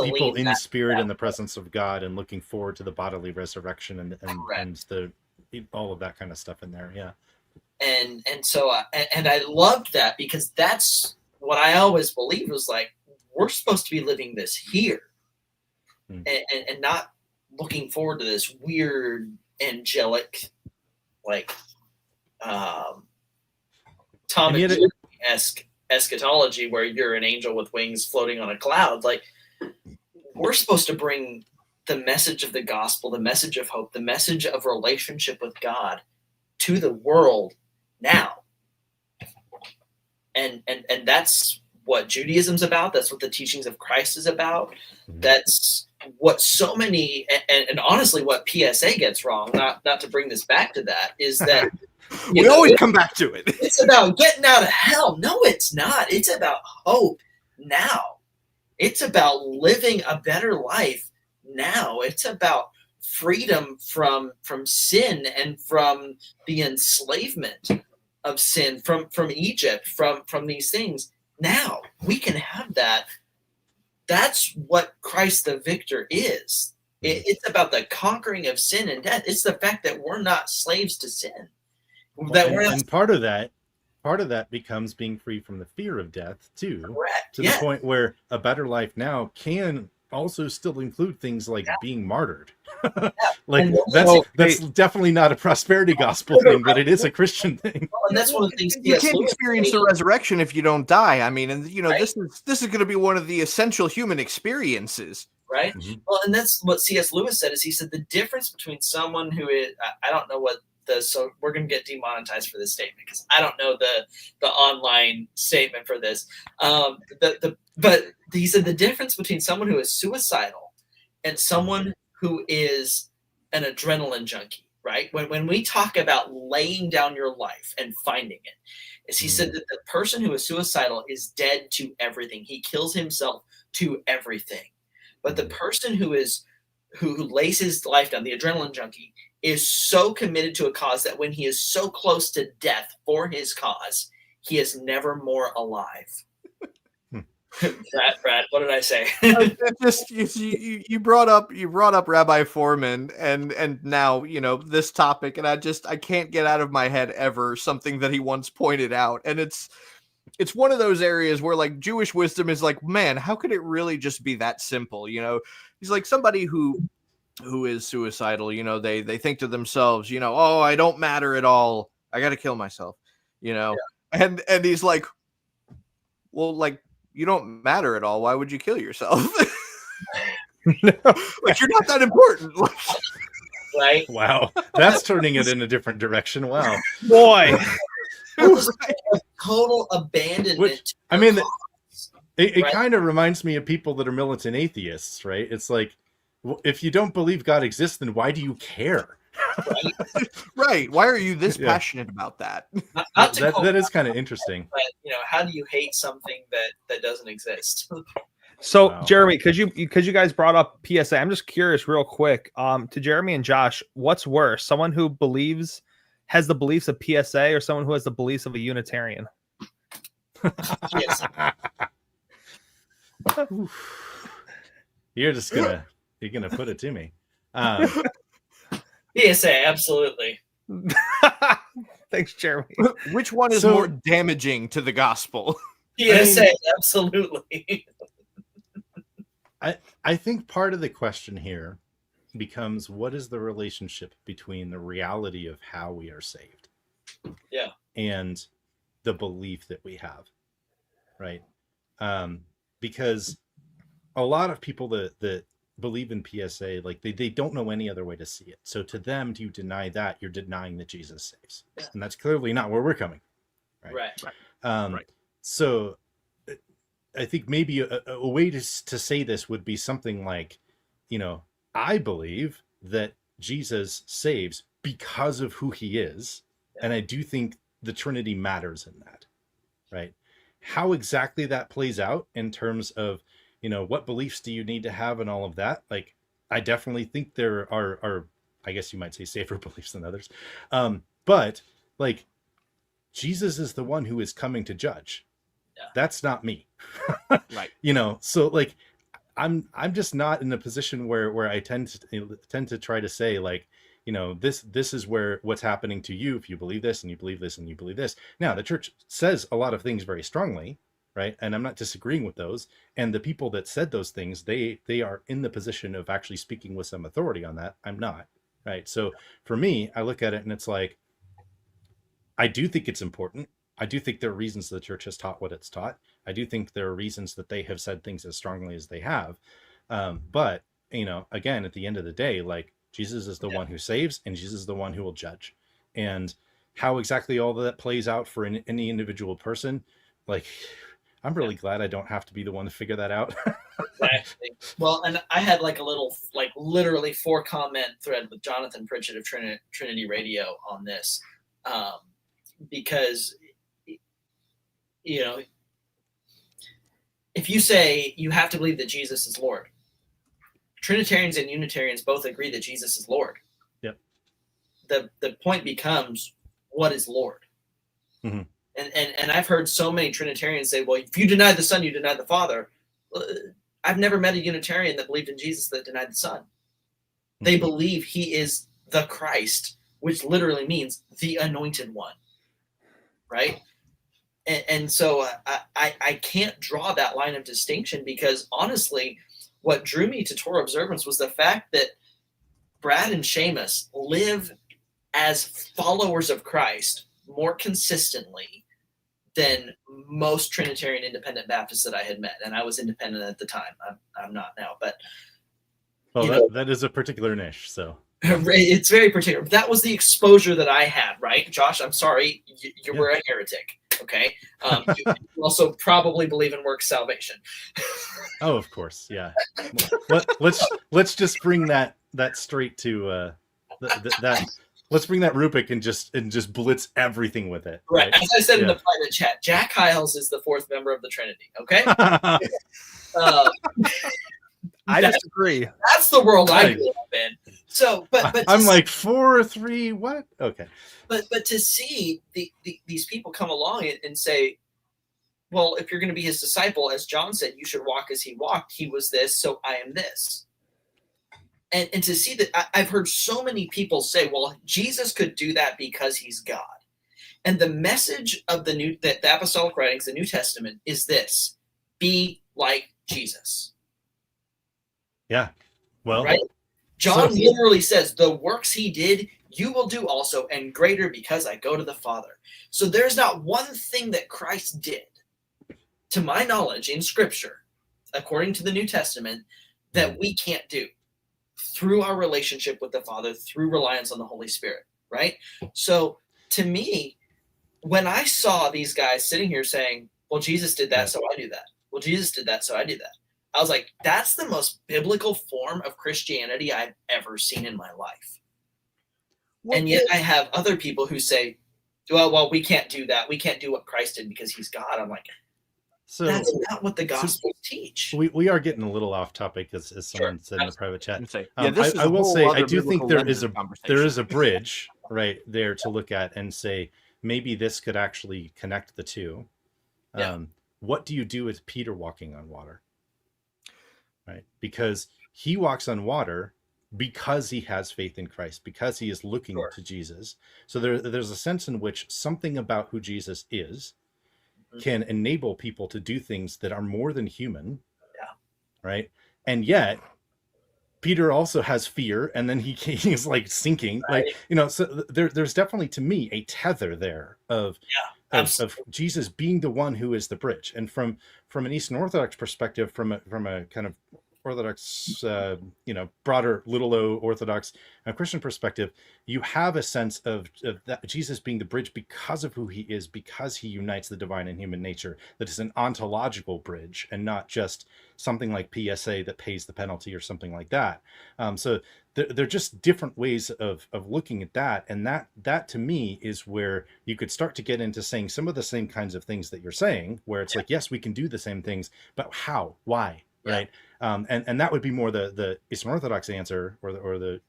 people in spirit in the presence of God and looking forward to the bodily resurrection and the all of that kind of stuff in there. Yeah. And so I loved that, because that's what I always believed was like, we're supposed to be living this here and not looking forward to this weird angelic, like, Tom and Jerry-esque eschatology where you're an angel with wings floating on a cloud. Like, we're supposed to bring the message of the gospel, the message of hope, the message of relationship with God to the world now. And that's what Judaism's about. That's what the teachings of Christ is about. That's what so many, and honestly, what PSA gets wrong, not to bring this back to that, is that we always come back to it. It's about getting out of hell. No, it's not. It's about hope now. It's about living a better life now. It's about freedom from sin and from the enslavement of sin from Egypt, from these things. Now we can have that. That's what Christ the victor is. It's about the conquering of sin and death. It's the fact that we're not slaves to sin. And part of that becomes being free from the fear of death too. Correct. To the point where a better life now can also still include things like being martyred. Like that's definitely not a prosperity gospel thing, but it is a Christian thing. Well, and that's one of the things you can't experience the resurrection if you don't die. I mean, and this is going to be one of the essential human experiences. Right. Mm-hmm. Well, and that's what C.S. Lewis said. Is he said the difference between someone who is, I don't know what so we're going to get demonetized for this statement because I don't know the online statement for this. But he said the difference between someone who is suicidal and someone who is an adrenaline junkie, right? When we talk about laying down your life and finding it, is he said that the person who is suicidal is dead to everything. He kills himself to everything. But the person who lays his life down, the adrenaline junkie, is so committed to a cause that when he is so close to death for his cause, he is never more alive. Brad, what did I say? Just you brought up Rabbi Foreman and now this topic, and I can't get out of my head ever something that he once pointed out, and it's one of those areas where like Jewish wisdom is like, man, how could it really just be that simple? He's like somebody who is suicidal, they think to themselves, oh, I don't matter at all, I got to kill myself, and he's like, well, like, you don't matter at all, why would you kill yourself? Like, you're not that important. Right? Wow, that's turning it in a different direction. Wow, boy. Total abandonment. Which, I mean, it kind of reminds me of people that are militant atheists, right? It's like, if you don't believe God exists, then why do you care? Right. Why are you this passionate about that? That is kind of interesting. But how do you hate something that doesn't exist? So, wow. Jeremy, because you guys brought up PSA, I'm just curious, real quick, to Jeremy and Josh, what's worse, someone who has the beliefs of PSA, or someone who has the beliefs of a Unitarian? You're gonna put it to me. PSA, absolutely. Thanks, Jeremy. Which one is more damaging to the gospel? PSA, absolutely. I think part of the question here becomes, what is the relationship between the reality of how we are saved, and the belief that we have, right? Because a lot of people that believe in PSA, like they don't know any other way to see it. So to them, to deny that, you're denying that Jesus saves, and that's clearly not where we're coming. Right. So I think maybe a way to say this would be something like, I believe that Jesus saves because of who he is, and I do think the Trinity matters in that, right? How exactly that plays out in terms of what beliefs do you need to have and all of that? Like, I definitely think there are, I guess you might say, safer beliefs than others. But like, Jesus is the one who is coming to judge. Yeah. That's not me. Right. So like, I'm just not in a position where I tend to try to say like, this is what's happening to you if you believe this and you believe this and you believe this. Now, the church says a lot of things very strongly, right? And I'm not disagreeing with those. And the people that said those things, they are in the position of actually speaking with some authority on that. I'm not, right? So for me, I look at it and it's like, I do think it's important. I do think there are reasons the church has taught what it's taught. I do think there are reasons that they have said things as strongly as they have. But, again, at the end of the day, like, Jesus is the one who saves, and Jesus is the one who will judge. And how exactly all of that plays out for any individual person, like, I'm really glad I don't have to be the one to figure that out. Exactly. Well, and I had like a little, like literally 4-comment thread with Jonathan Pritchett of Trinity Radio on this, because, if you say you have to believe that Jesus is Lord, Trinitarians and Unitarians both agree that Jesus is Lord. Yep. The point becomes, what is Lord? Mm-hmm. And I've heard so many Trinitarians say, well, if you deny the Son, you deny the Father. I've never met a Unitarian that believed in Jesus that denied the Son. Mm-hmm. They believe he is the Christ, which literally means the anointed one, right? And so I can't draw that line of distinction, because honestly, what drew me to Torah observance was the fact that Brad and Seamus live as followers of Christ more consistently than most Trinitarian independent Baptists that I had met. And I was independent at the time. I'm not now, but well, that is a particular niche. So it's very particular. That was the exposure that I had, right? Josh, I'm sorry. You were a heretic. Okay. You also probably believe in works salvation. Oh, of course. Yeah. Let's just bring that straight to that. Let's bring that rubric and just blitz everything with it. Right. As I said in the private chat, Jack Hyles is the fourth member of the Trinity. Okay. I disagree. That's the world I grew up in. So, but I'm like 4 or 3. What? Okay. But to see these people come along and say, well, if you're going to be his disciple, as John said, you should walk as he walked. He was this, so I am this. And to see that, I've heard so many people say, well, Jesus could do that because he's God. And the message of the apostolic writings, the New Testament, is this: be like Jesus. Yeah. Well, right? John literally says, the works he did, you will do also, and greater, because I go to the Father. So there's not one thing that Christ did, to my knowledge, in Scripture, according to the New Testament, that we can't do through our relationship with the Father, through reliance on the Holy Spirit, right? So to me, when I saw these guys sitting here saying, well, Jesus did that, so I do that. Well, Jesus did that, so I do that. I was like, that's the most biblical form of Christianity I've ever seen in my life. And yet I have other people who say, well, we can't do that. We can't do what Christ did because he's God. I'm like, so that's not what the Gospels teach. We are getting a little off topic, as someone said in the private chat. I will say, I do think there is a bridge right there to look at and say, maybe this could actually connect the two. Yeah. What do you do with Peter walking on water? Right, because he walks on water because he has faith in Christ, because he is looking to Jesus. So there's a sense in which something about who Jesus is can enable people to do things that are more than human. Yeah. Right. And yet Peter also has fear, and then he's like sinking, right. So there's definitely, to me, a tether there of Jesus being the one who is the bridge. And from an Eastern Orthodox perspective, from a kind of Orthodox, broader little o Orthodox Christian perspective, you have a sense of that Jesus being the bridge because of who he is, because he unites the divine and human nature, that is an ontological bridge and not just something like PSA that pays the penalty or something like that. So they're just different ways of looking at that. And that to me is where you could start to get into saying some of the same kinds of things that you're saying, where it's like, yes, we can do the same things, but how, why, right? And that would be more the Eastern Orthodox answer, or the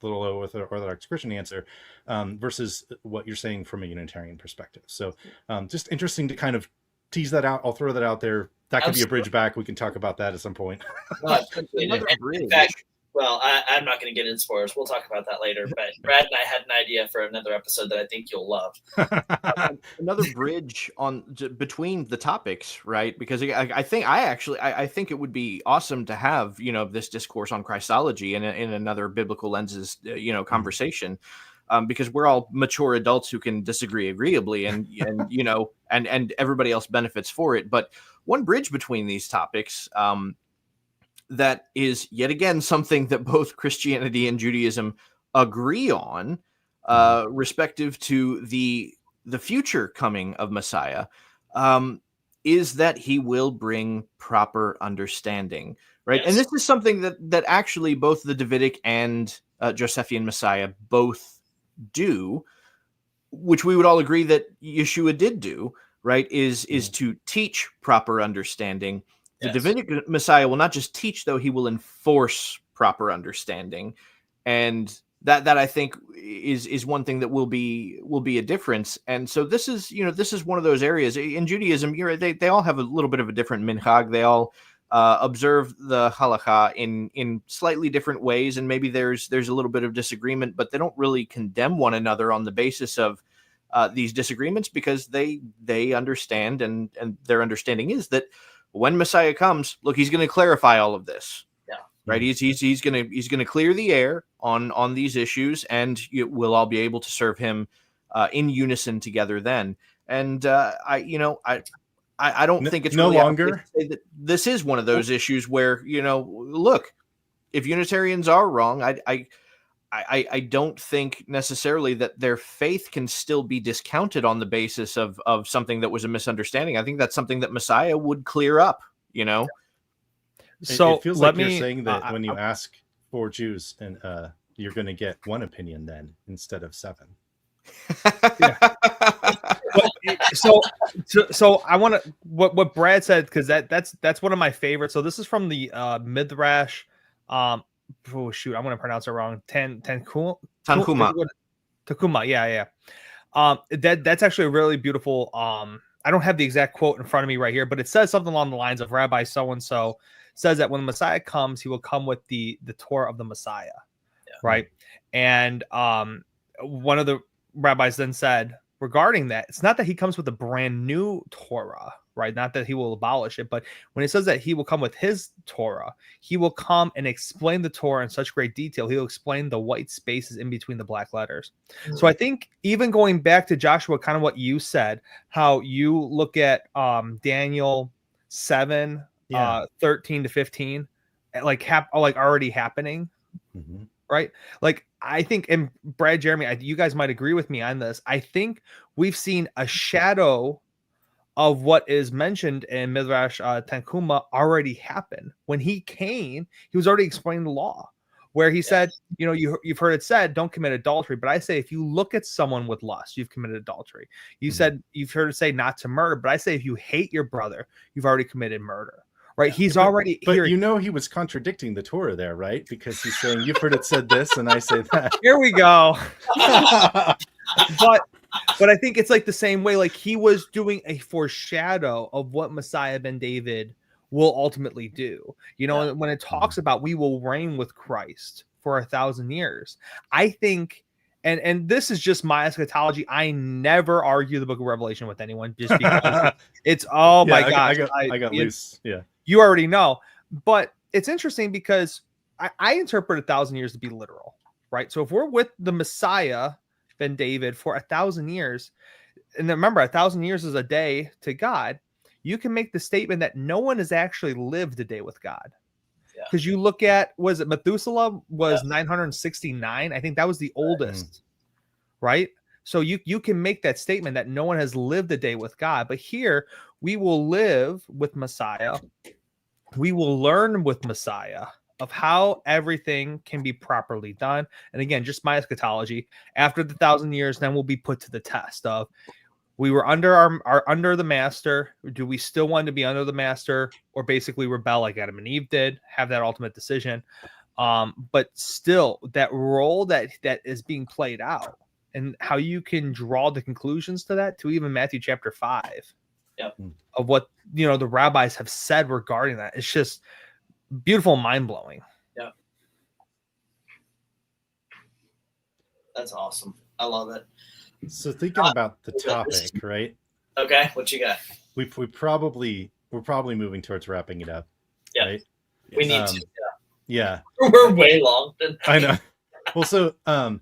little o Orthodox Christian answer, versus what you're saying from a Unitarian perspective. So just interesting to kind of tease that out. I'll throw that out there. That could be a bridge back. We can talk about that at some point. In fact, well, I'm not going to get into spoilers. We'll talk about that later. But Brad and I had an idea for another episode that I think you'll love. Another bridge between the topics, right? Because I think it would be awesome to have this discourse on Christology in another biblical lenses conversation. Because we're all mature adults who can disagree agreeably, and everybody else benefits for it. But one bridge between these topics that is yet again something that both Christianity and Judaism agree on, respective to the future coming of Messiah, is that he will bring proper understanding, right? Yes. And this is something that actually both the Davidic and Josephian Messiah both do, which we would all agree that Yeshua did do, right? Is to teach proper understanding. The Davidic Messiah will not just teach, though, he will enforce proper understanding, and that I think is one thing that will be a difference. And so this is one of those areas in Judaism. They all have a little bit of a different minhag. They all observe the halakha in slightly different ways, and maybe there's a little bit of disagreement, but they don't really condemn one another on the basis of these disagreements, because they understand, and their understanding is that when Messiah comes, look, he's going to clarify all of this. Right, he's gonna clear the air on these issues, and we'll all be able to serve him in unison together then. And I don't think it's no really longer to say that this is one of those issues where, look, if Unitarians are wrong, I don't think necessarily that their faith can still be discounted on the basis of something that was a misunderstanding. I think that's something that Messiah would clear up. So it feels like you're saying that when you ask 4 Jews, and you're going to get one opinion then instead of 7. Yeah. So I want to what Brad said, because that's one of my favorites. So this is from the middrash. Oh shoot, I'm going to pronounce it wrong. Tanhuma. Yeah. That's actually a really beautiful. I don't have the exact quote in front of me right here, but it says something along the lines of Rabbi so and so says that when the Messiah comes, he will come with the Torah of the Messiah, right? And one of the rabbis then said regarding that, it's not that he comes with a brand new Torah, right? Not that he will abolish it, but when it says that he will come with his Torah, he will come and explain the Torah in such great detail. He'll explain the white spaces in between the black letters. So I think even going back to Joshua, kind of what you said, how you look at Daniel 7, 13 to 15, like already happening, right? Like I think, and Brad, Jeremy, you guys might agree with me on this. I think we've seen a shadow of what is mentioned in Midrash Tanhuma already happen. When he came, he was already explaining the law, where he said, you've heard it said, don't commit adultery. But I say, if you look at someone with lust, you've committed adultery. You said, you've heard it say not to murder. But I say, if you hate your brother, you've already committed murder. Right? He's already but he was contradicting the Torah there, right? Because he's saying, you've heard it said this, and I say that. Here we go. But I think it's like the same way, like he was doing a foreshadow of what Messiah ben David will ultimately do. When it talks about we will reign with Christ for 1,000 years, I think, and this is just my eschatology. I never argue the book of Revelation with anyone just because it's, my gosh. I got loose. Yeah. You already know. But it's interesting because I interpret 1,000 years to be literal, right? So if we're with the Messiah ben David for 1,000 years, and remember, 1,000 years is a day to God, you can make the statement that no one has actually lived a day with God. Because you look at, was it Methuselah was 969? I think that was the oldest, right? So you can make that statement that no one has lived a day with God. But here we will live with Messiah. We will learn with Messiah of how everything can be properly done. And again, just my eschatology, after the 1,000 years, then we'll be put to the test of, we were under under the master. Do we still want to be under the master, or basically rebel like Adam and Eve did, have that ultimate decision? But still, that role that is being played out, and how you can draw the conclusions to that, to even Matthew chapter 5, of what the rabbis have said regarding that. It's just beautiful, mind-blowing. Yeah. That's awesome. I love it. So thinking about the topic, right? Okay, what you got? We're probably moving towards wrapping it up. Yeah. Right? We need to. Yeah. We're way long. I know. Well, so I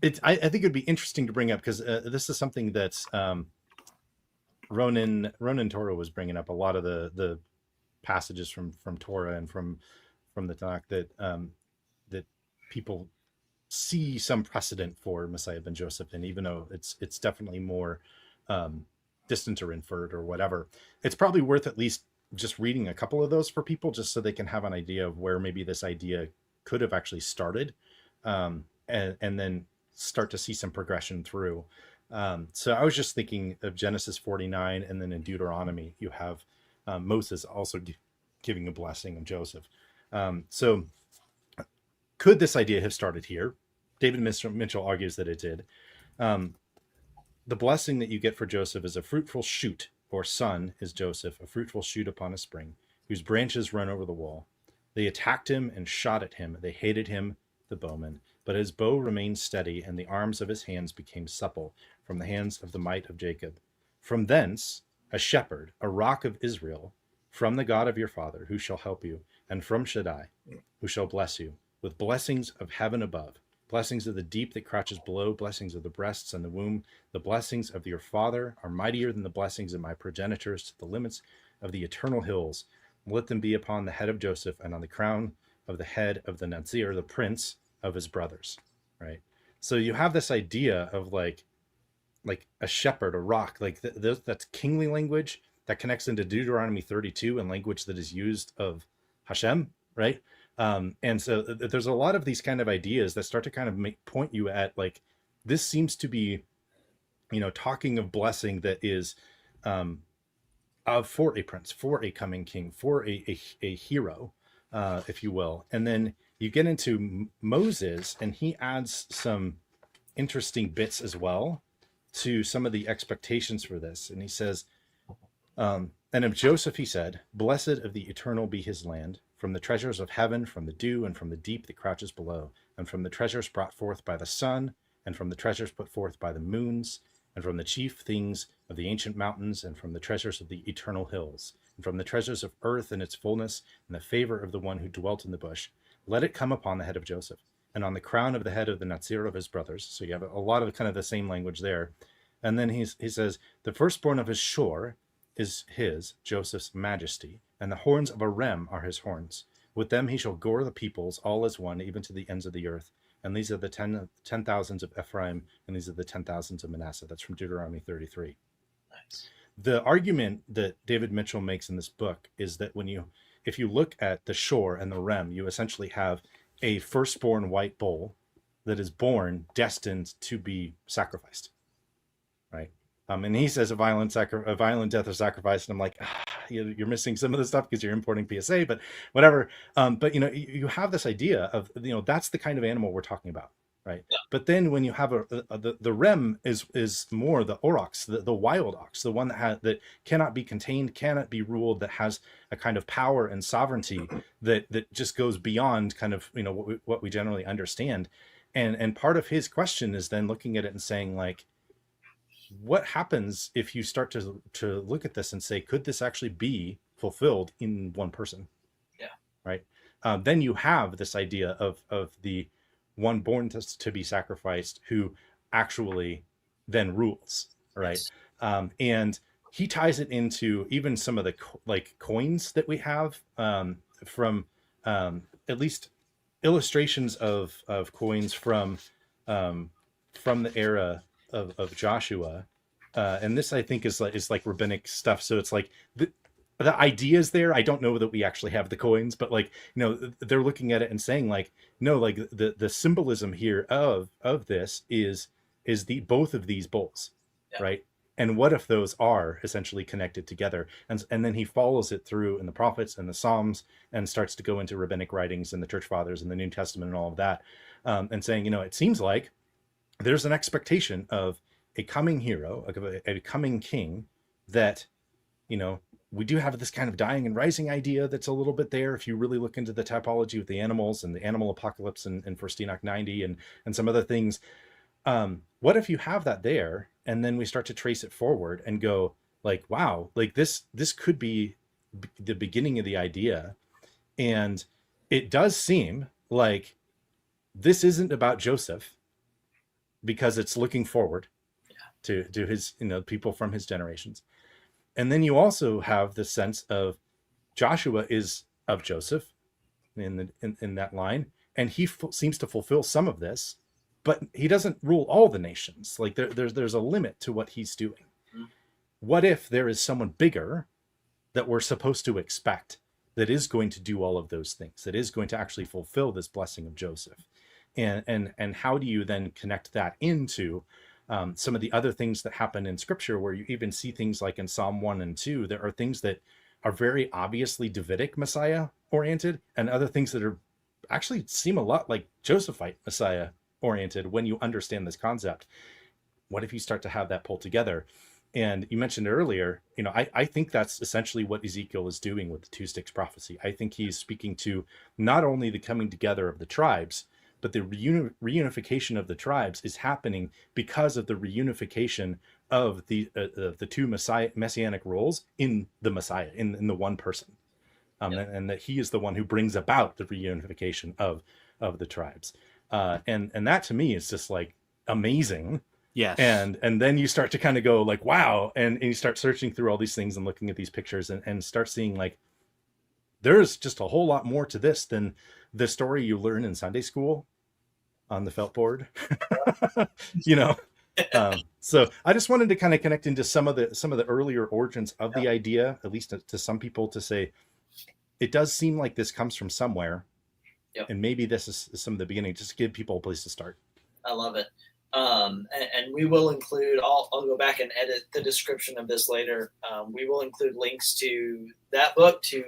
think it'd be interesting to bring up, because this is something that's Ronan Torah was bringing up a lot of the passages from Torah and from the Tanakh that people see some precedent for Messiah ben Joseph, and even though it's definitely more distant or inferred or whatever, it's probably worth at least just reading a couple of those for people, just so they can have an idea of where maybe this idea could have actually started, and then start to see some progression through. So I was just thinking of Genesis 49, and then in Deuteronomy you have Moses also giving a blessing of Joseph. So could this idea have started here? David Mitchell argues that it did. The blessing that you get for Joseph is a fruitful shoot, or son is Joseph, a fruitful shoot upon a spring, whose branches run over the wall. They attacked him and shot at him. They hated him, the bowman. But his bow remained steady, and the arms of his hands became supple from the hands of the might of Jacob. From thence, a shepherd, a rock of Israel, from the God of your father, who shall help you, and from Shaddai, who shall bless you, with blessings of heaven above, blessings of the deep that crouches below, blessings of the breasts and the womb. The blessings of your father are mightier than the blessings of my progenitors to the limits of the eternal hills. Let them be upon the head of Joseph and on the crown of the head of the Nazir, the prince of his brothers. Right. So you have this idea of like a shepherd, a rock, like that's kingly language that connects into Deuteronomy 32 and language that is used of Hashem. Right. And so there's a lot of these kind of ideas that start to kind of point you at like, this seems to be, talking of blessing that is, for a prince, for a coming king, for a hero, if you will. And then you get into Moses, and he adds some interesting bits as well to some of the expectations for this. And he says, and of Joseph, he said, blessed of the eternal be his land, from the treasures of heaven, from the dew, and from the deep that crouches below, and from the treasures brought forth by the sun, and from the treasures put forth by the moons, and from the chief things of the ancient mountains, and from the treasures of the eternal hills, and from the treasures of earth and its fullness, and the favor of the one who dwelt in the bush. Let it come upon the head of Joseph, and on the crown of the head of the Nazir of his brothers. So you have a lot of kind of the same language there. And then he says, the firstborn of his shore is his, Joseph's, majesty, and the horns of a ram are his horns. With them he shall gore the peoples, all as one, even to the ends of the earth. And these are the 10,000s of Ephraim, and these are the 10,000s of Manasseh. That's from Deuteronomy 33. Nice. The argument that David Mitchell makes in this book is that if you look at the shore and the ram, you essentially have a firstborn white bull that is born destined to be sacrificed, right? And he says a violent death or sacrifice, and I'm like, you're missing some of the stuff because you're importing PSA, but whatever. But you have this idea of that's the kind of animal we're talking about, right? Yeah. But then when you have the rem is more the aurochs, the wild ox, the one that cannot be contained, cannot be ruled, that has a kind of power and sovereignty that just goes beyond kind of what we generally understand. And part of his question is then looking at it and saying, like, what happens if you start to look at this and say, could this actually be fulfilled in one person? Yeah. Right. Then you have this idea of the one born to be sacrificed who actually then rules. Right. Yes. And he ties it into even some of the coins that we have from at least illustrations of coins from the era of Joshua, and this I think is like rabbinic stuff. So it's like the ideas there. I don't know that we actually have the coins, but they're looking at it and saying the symbolism here of this is the both of these bowls, yeah. Right? And what if those are essentially connected together? And then he follows it through in the prophets and the Psalms and starts to go into rabbinic writings and the church fathers and the New Testament and all of that, and saying, it seems like there's an expectation of a coming hero, a coming king, that, we do have this kind of dying and rising idea that's a little bit there. If you really look into the typology with the animals and the animal apocalypse and 1 Enoch 90 and some other things, what if you have that there, and then we start to trace it forward and go like, wow, like this could be the beginning of the idea. And it does seem like this isn't about Joseph, because it's looking forward to his, people from his generations. And then you also have the sense of Joshua is of Joseph in that line. And he seems to fulfill some of this, but he doesn't rule all the nations. Like there's a limit to what he's doing. Mm-hmm. What if there is someone bigger that we're supposed to expect that is going to do all of those things, that is going to actually fulfill this blessing of Joseph? And how do you then connect that into some of the other things that happen in Scripture, where you even see things like in Psalm 1 and 2, there are things that are very obviously Davidic Messiah oriented, and other things that are actually seem a lot like Josephite Messiah oriented when you understand this concept. What if you start to have that pulled together? And you mentioned earlier, I think that's essentially what Ezekiel is doing with the two sticks prophecy. I think he's speaking to not only the coming together of the tribes, but the reunification of the tribes is happening because of the reunification of the two messianic roles in the Messiah, in the one person. And that he is the one who brings about the reunification of the tribes. And that to me is just like amazing. Yes. And then you start to kind of go like, wow. And you start searching through all these things and looking at these pictures and start seeing like, there's just a whole lot more to this than the story you learn in Sunday school on the felt board. So I just wanted to kind of connect into some of the earlier origins of the idea, at least to some people, to say, it does seem like this comes from somewhere. Yep. And maybe this is some of the beginning, just to give people a place to start. I love it. And we will include, I'll go back and edit the description of this later. We will include links to that book, to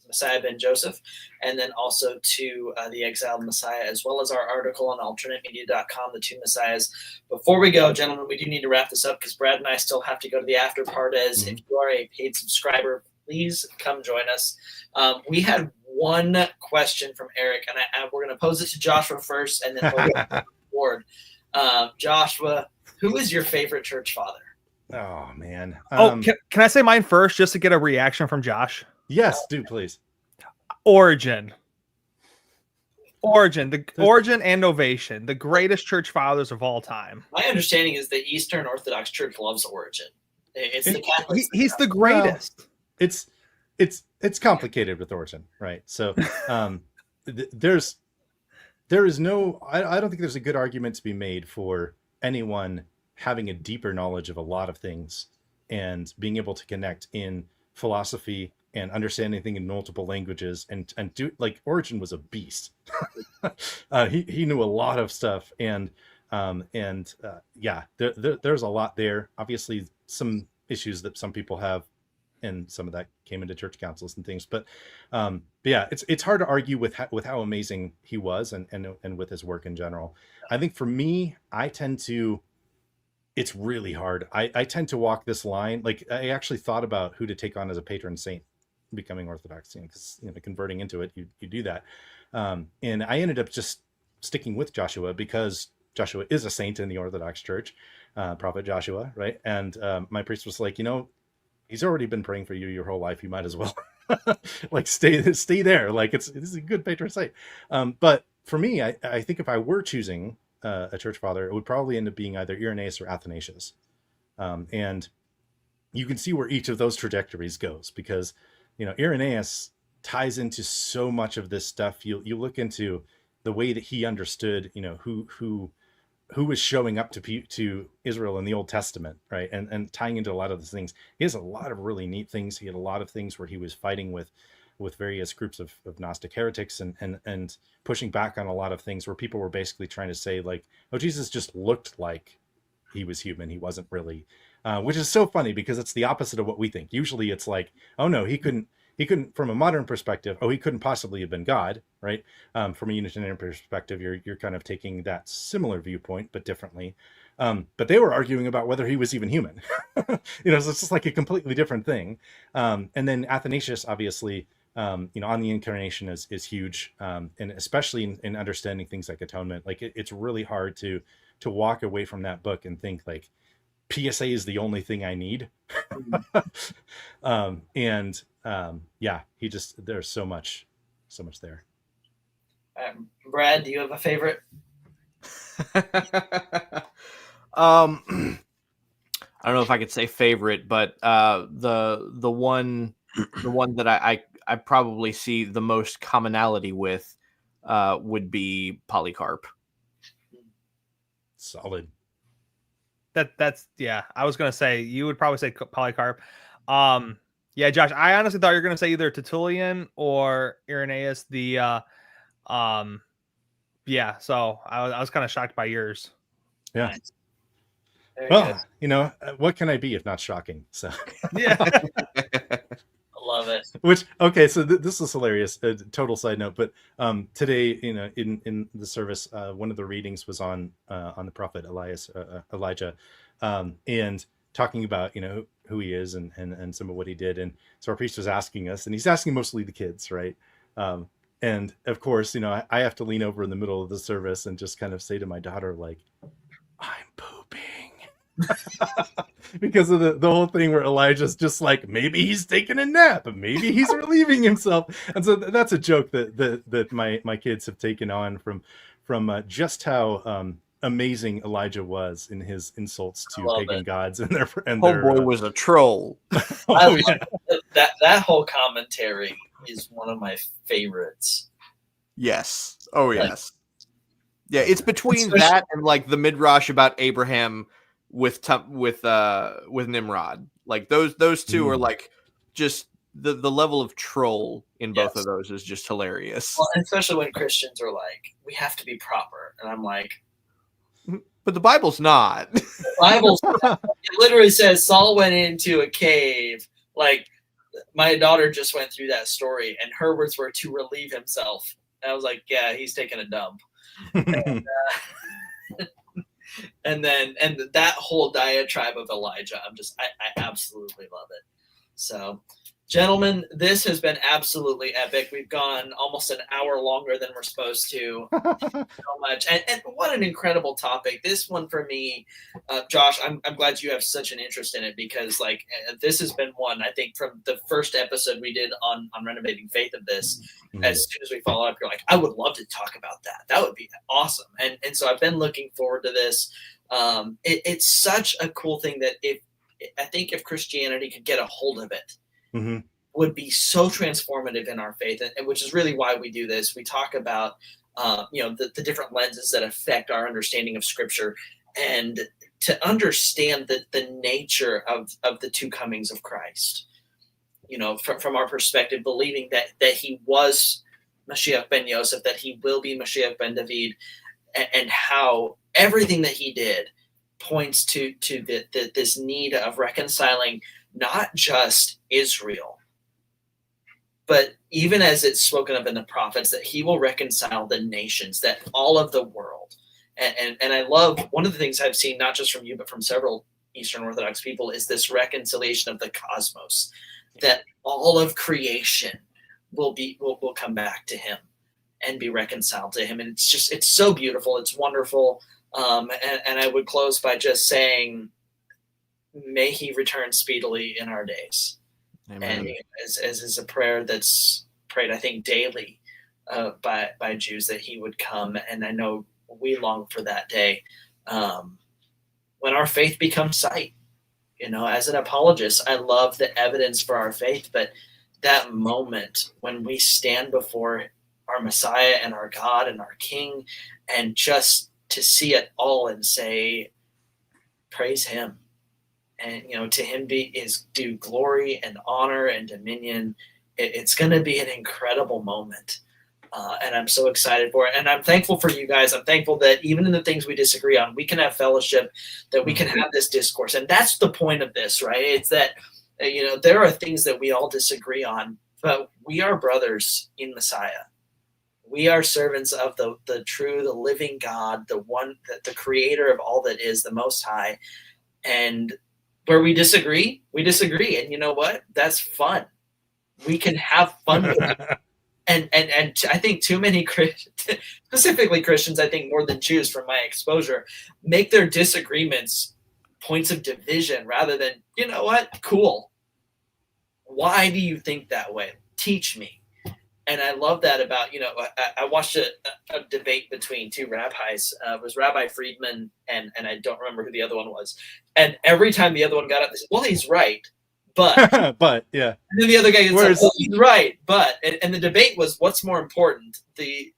Messiah ben Joseph, and then also to the Exiled Messiah, as well as our article on altarnatemedia.com, The Two Messiahs. Before we go, gentlemen, we do need to wrap this up because Brad and I still have to go to the after part. If you are a paid subscriber, please come join us. We had one question from Eric, and we're going to pose it to Joshua first, and then we'll go forward. Joshua, who is your favorite church father? Oh man. Can I say mine first just to get a reaction from Josh? Yes, do please. Origin, Origin and Novation, the greatest church fathers of all time. My understanding is the Eastern Orthodox Church loves Origin. It's the Catholics. He's the greatest. Well, it's complicated with Origin, right? So there is no, I don't think there's a good argument to be made for anyone having a deeper knowledge of a lot of things and being able to connect in philosophy and understanding things in multiple languages and do, like, Origin was a beast. He knew a lot of stuff, and there's a lot there. Obviously some issues that some people have, and some of that came into church councils and things, but yeah, it's hard to argue with how amazing he was and with his work in general. I think for me, it's really hard. I tend to walk this line. Like, I actually thought about who to take on as a patron saint becoming Orthodox, because converting into it, you do that. And I ended up just sticking with Joshua because Joshua is a saint in the Orthodox Church, Prophet Joshua, right? And my priest was like, he's already been praying for you your whole life. You might as well like stay there. Like, this is a good patron saint. But for me, I think if I were choosing a church father, it would probably end up being either Irenaeus or Athanasius. And you can see where each of those trajectories goes, because Irenaeus ties into so much of this stuff. You look into the way that he understood, who was showing up to Israel in the Old Testament, right? And tying into a lot of these things. He has a lot of really neat things. He had a lot of things where he was fighting with various groups of Gnostic heretics and pushing back on a lot of things where people were basically trying to say, like, oh, Jesus just looked like he was human. He wasn't really, which is so funny because it's the opposite of what we think. Usually it's like, oh no, he couldn't from a modern perspective, he couldn't possibly have been God, right? From a Unitarian perspective, you're kind of taking that similar viewpoint, but differently. But they were arguing about whether he was even human. So it's just like a completely different thing. And then Athanasius, obviously, on the incarnation is huge. And especially in understanding things like atonement, like it's really hard to walk away from that book and think like PSA is the only thing I need. There's so much there. Brad, do you have a favorite? I don't know if I could say favorite, but the one that I probably see the most commonality with would be Polycarp. Solid. That's I was gonna say you would probably say Polycarp. Yeah, Josh, I honestly thought you were gonna say either Tertullian or Irenaeus. So I was kind of shocked by yours. Yeah. Nice. Well, what can I be if not shocking? So I love love it. Which, okay, so this is hilarious. Total side note, but today, in the service, one of the readings was on the prophet Elijah, and talking about who he is and some of what he did. And so our priest was asking us, and he's asking mostly the kids, right? And of course, I have to lean over in the middle of the service and just kind of say to my daughter, like, I'm pooping. Because of the whole thing where Elijah's just like, maybe he's taking a nap, maybe he's relieving himself. And so that's a joke that my kids have taken on from just how amazing Elijah was in his insults to pagan gods and their boy was a troll. Oh, yeah. That whole commentary is one of my favorites. Yes. Oh, yes. Yeah, it's between that and like the middrash about Abraham with Nimrod. Like those two are like just the level of troll in both of those is just hilarious. Well, especially when Christians are like, we have to be proper, and I'm like, but the Bible's not. The Bible's it literally says Saul went into a cave. Like, my daughter just went through that story, and her words were to relieve himself. And I was like, yeah, he's taking a dump. And that whole diatribe of Elijah, I absolutely love it. So, gentlemen, this has been absolutely epic. We've gone almost an hour longer than we're supposed to. So much. And what an incredible topic. This one for me, Josh, I'm glad you have such an interest in it, because like this has been one, I think, from the first episode we did on renovating faith of this. As soon as we follow up, you're like, I would love to talk about that. That would be awesome. And so I've been looking forward to this. It's such a cool thing that I think if Christianity could get a hold of it, would be so transformative in our faith, and which is really why we do this. We talk about the different lenses that affect our understanding of Scripture, and to understand the nature of the two comings of Christ. From our perspective, believing that he was Mashiach ben Yosef, that he will be Mashiach ben David, and how everything that he did points to this need of reconciling not just Israel, but even as it's spoken of in the prophets, that he will reconcile the nations, that all of the world. And I love, one of the things I've seen, not just from you, but from several Eastern Orthodox people, is this reconciliation of the cosmos, that all of creation will come back to him and be reconciled to him. And it's so beautiful. It's wonderful. And I would close by just saying, may he return speedily in our days. Amen. And as is a prayer that's prayed, I think, daily by Jews, that he would come. And I know we long for that day when our faith becomes sight. As an apologist, I love the evidence for our faith, but that moment when we stand before our Messiah and our God and our King, and just to see it all and say, praise him. And, to him is due glory and honor and dominion. It's going to be an incredible moment. And I'm so excited for it. And I'm thankful for you guys. I'm thankful that even in the things we disagree on, we can have fellowship, that we can have this discourse. And that's the point of this, right? It's that, there are things that we all disagree on, but we are brothers in Messiah. We are servants of the true, the living God, the one, the creator of all that is, the Most High. And where we disagree, we disagree. And you know what? That's fun. We can have fun with it. And I think too many specifically Christians, I think more than Jews from my exposure, make their disagreements points of division rather than, you know what? Cool. Why do you think that way? Teach me. And I love that about, I watched a debate between two rabbis. It was Rabbi Friedman and I don't remember who the other one was. And every time the other one got up, they said, well, he's right. But, but yeah. And then the other guy said, well, he's right. But, and the debate was, what's more important, the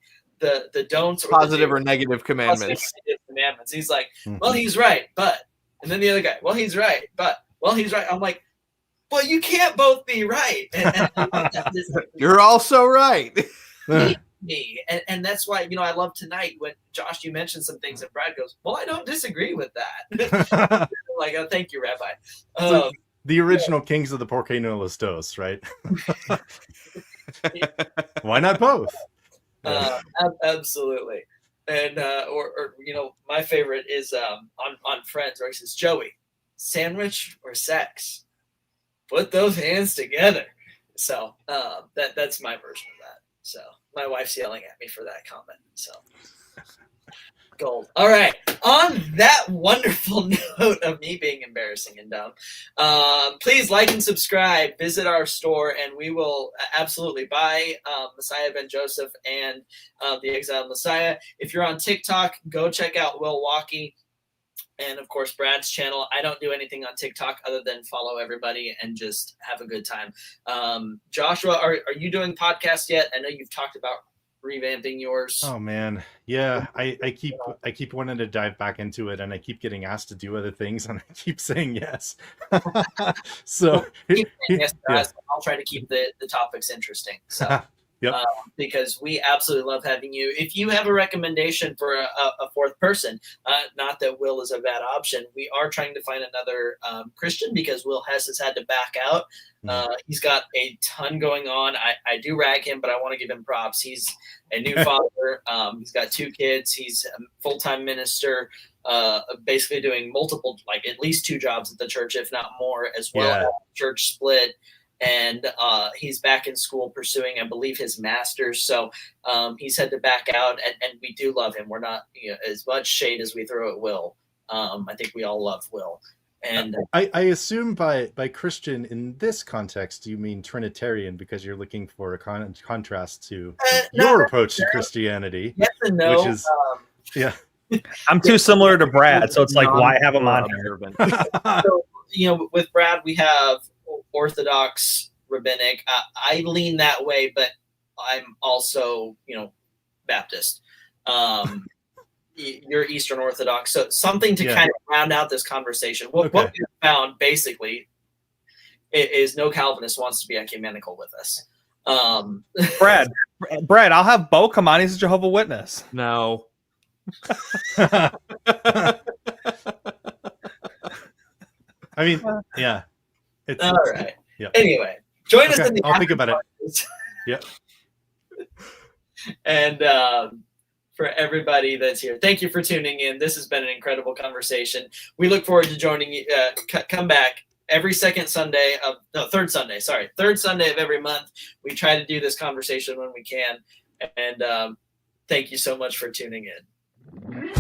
don'ts or positive or negative commandments? Negative commandments. He's like, well, he's right. But, and then the other guy, well, he's right. But, well, he's right. I'm like, well, you can't both be right. And you're also right. Me. And that's why, I love tonight when Josh, you mentioned some things and Brad goes, well, I don't disagree with that. Like, oh, thank you, Rabbi. the original kings of the Por qué no los dos, right? Why not both? Absolutely. And or my favorite is on Friends, where he says, Joey, sandwich or sex? Put those hands together. So that's my version of that. So my wife's yelling at me for that comment. So gold. All right. On that wonderful note of me being embarrassing and dumb, please like and subscribe. Visit our store, and we will absolutely buy Messiah Ben Joseph and the Exiled Messiah. If you're on TikTok, go check out Will Walkie. And of course, Brad's channel. I don't do anything on TikTok other than follow everybody and just have a good time. Joshua, are you doing podcasts yet? I know you've talked about revamping yours. Oh man, yeah. I keep wanting to dive back into it, and I keep getting asked to do other things, and I keep saying yes. So keep saying yes, guys. I'll try to keep the topics interesting. So. Yep. Because we absolutely love having you. If you have a recommendation for a fourth person, not that Will is a bad option, we are trying to find another Christian, because Will has had to back out. He's got a ton going on. I do rag him, but I want to give him props. He's a new father. He's got 2 kids. He's a full-time minister, basically doing multiple, like at least 2 jobs at the church, if not more, as well as church split. And he's back in school pursuing, I believe, his master's. So he's had to back out, and we do love him. We're not as much shade as we throw at Will. I think we all love Will. And I assume by Christian in this context, you mean Trinitarian, because you're looking for a contrast to your approach to Christianity. Yes and no. Which is, I'm too similar to Brad, so it's like, why have him on here? So, with Brad, we have Orthodox, rabbinic. I lean that way, but I'm also, Baptist. You're Eastern Orthodox, so something to kind of round out this conversation. What we found basically is no Calvinist wants to be ecumenical with us. Brad, I'll have Bo come on. He's a Jehovah's Witness. No. I mean, yeah. It's, all right. Yeah. Anyway, join us in the. I'll think about it. Yeah. And for everybody that's here, thank you for tuning in. This has been an incredible conversation. We look forward to joining you. Come back every third Sunday of every month. We try to do this conversation when we can. And thank you so much for tuning in.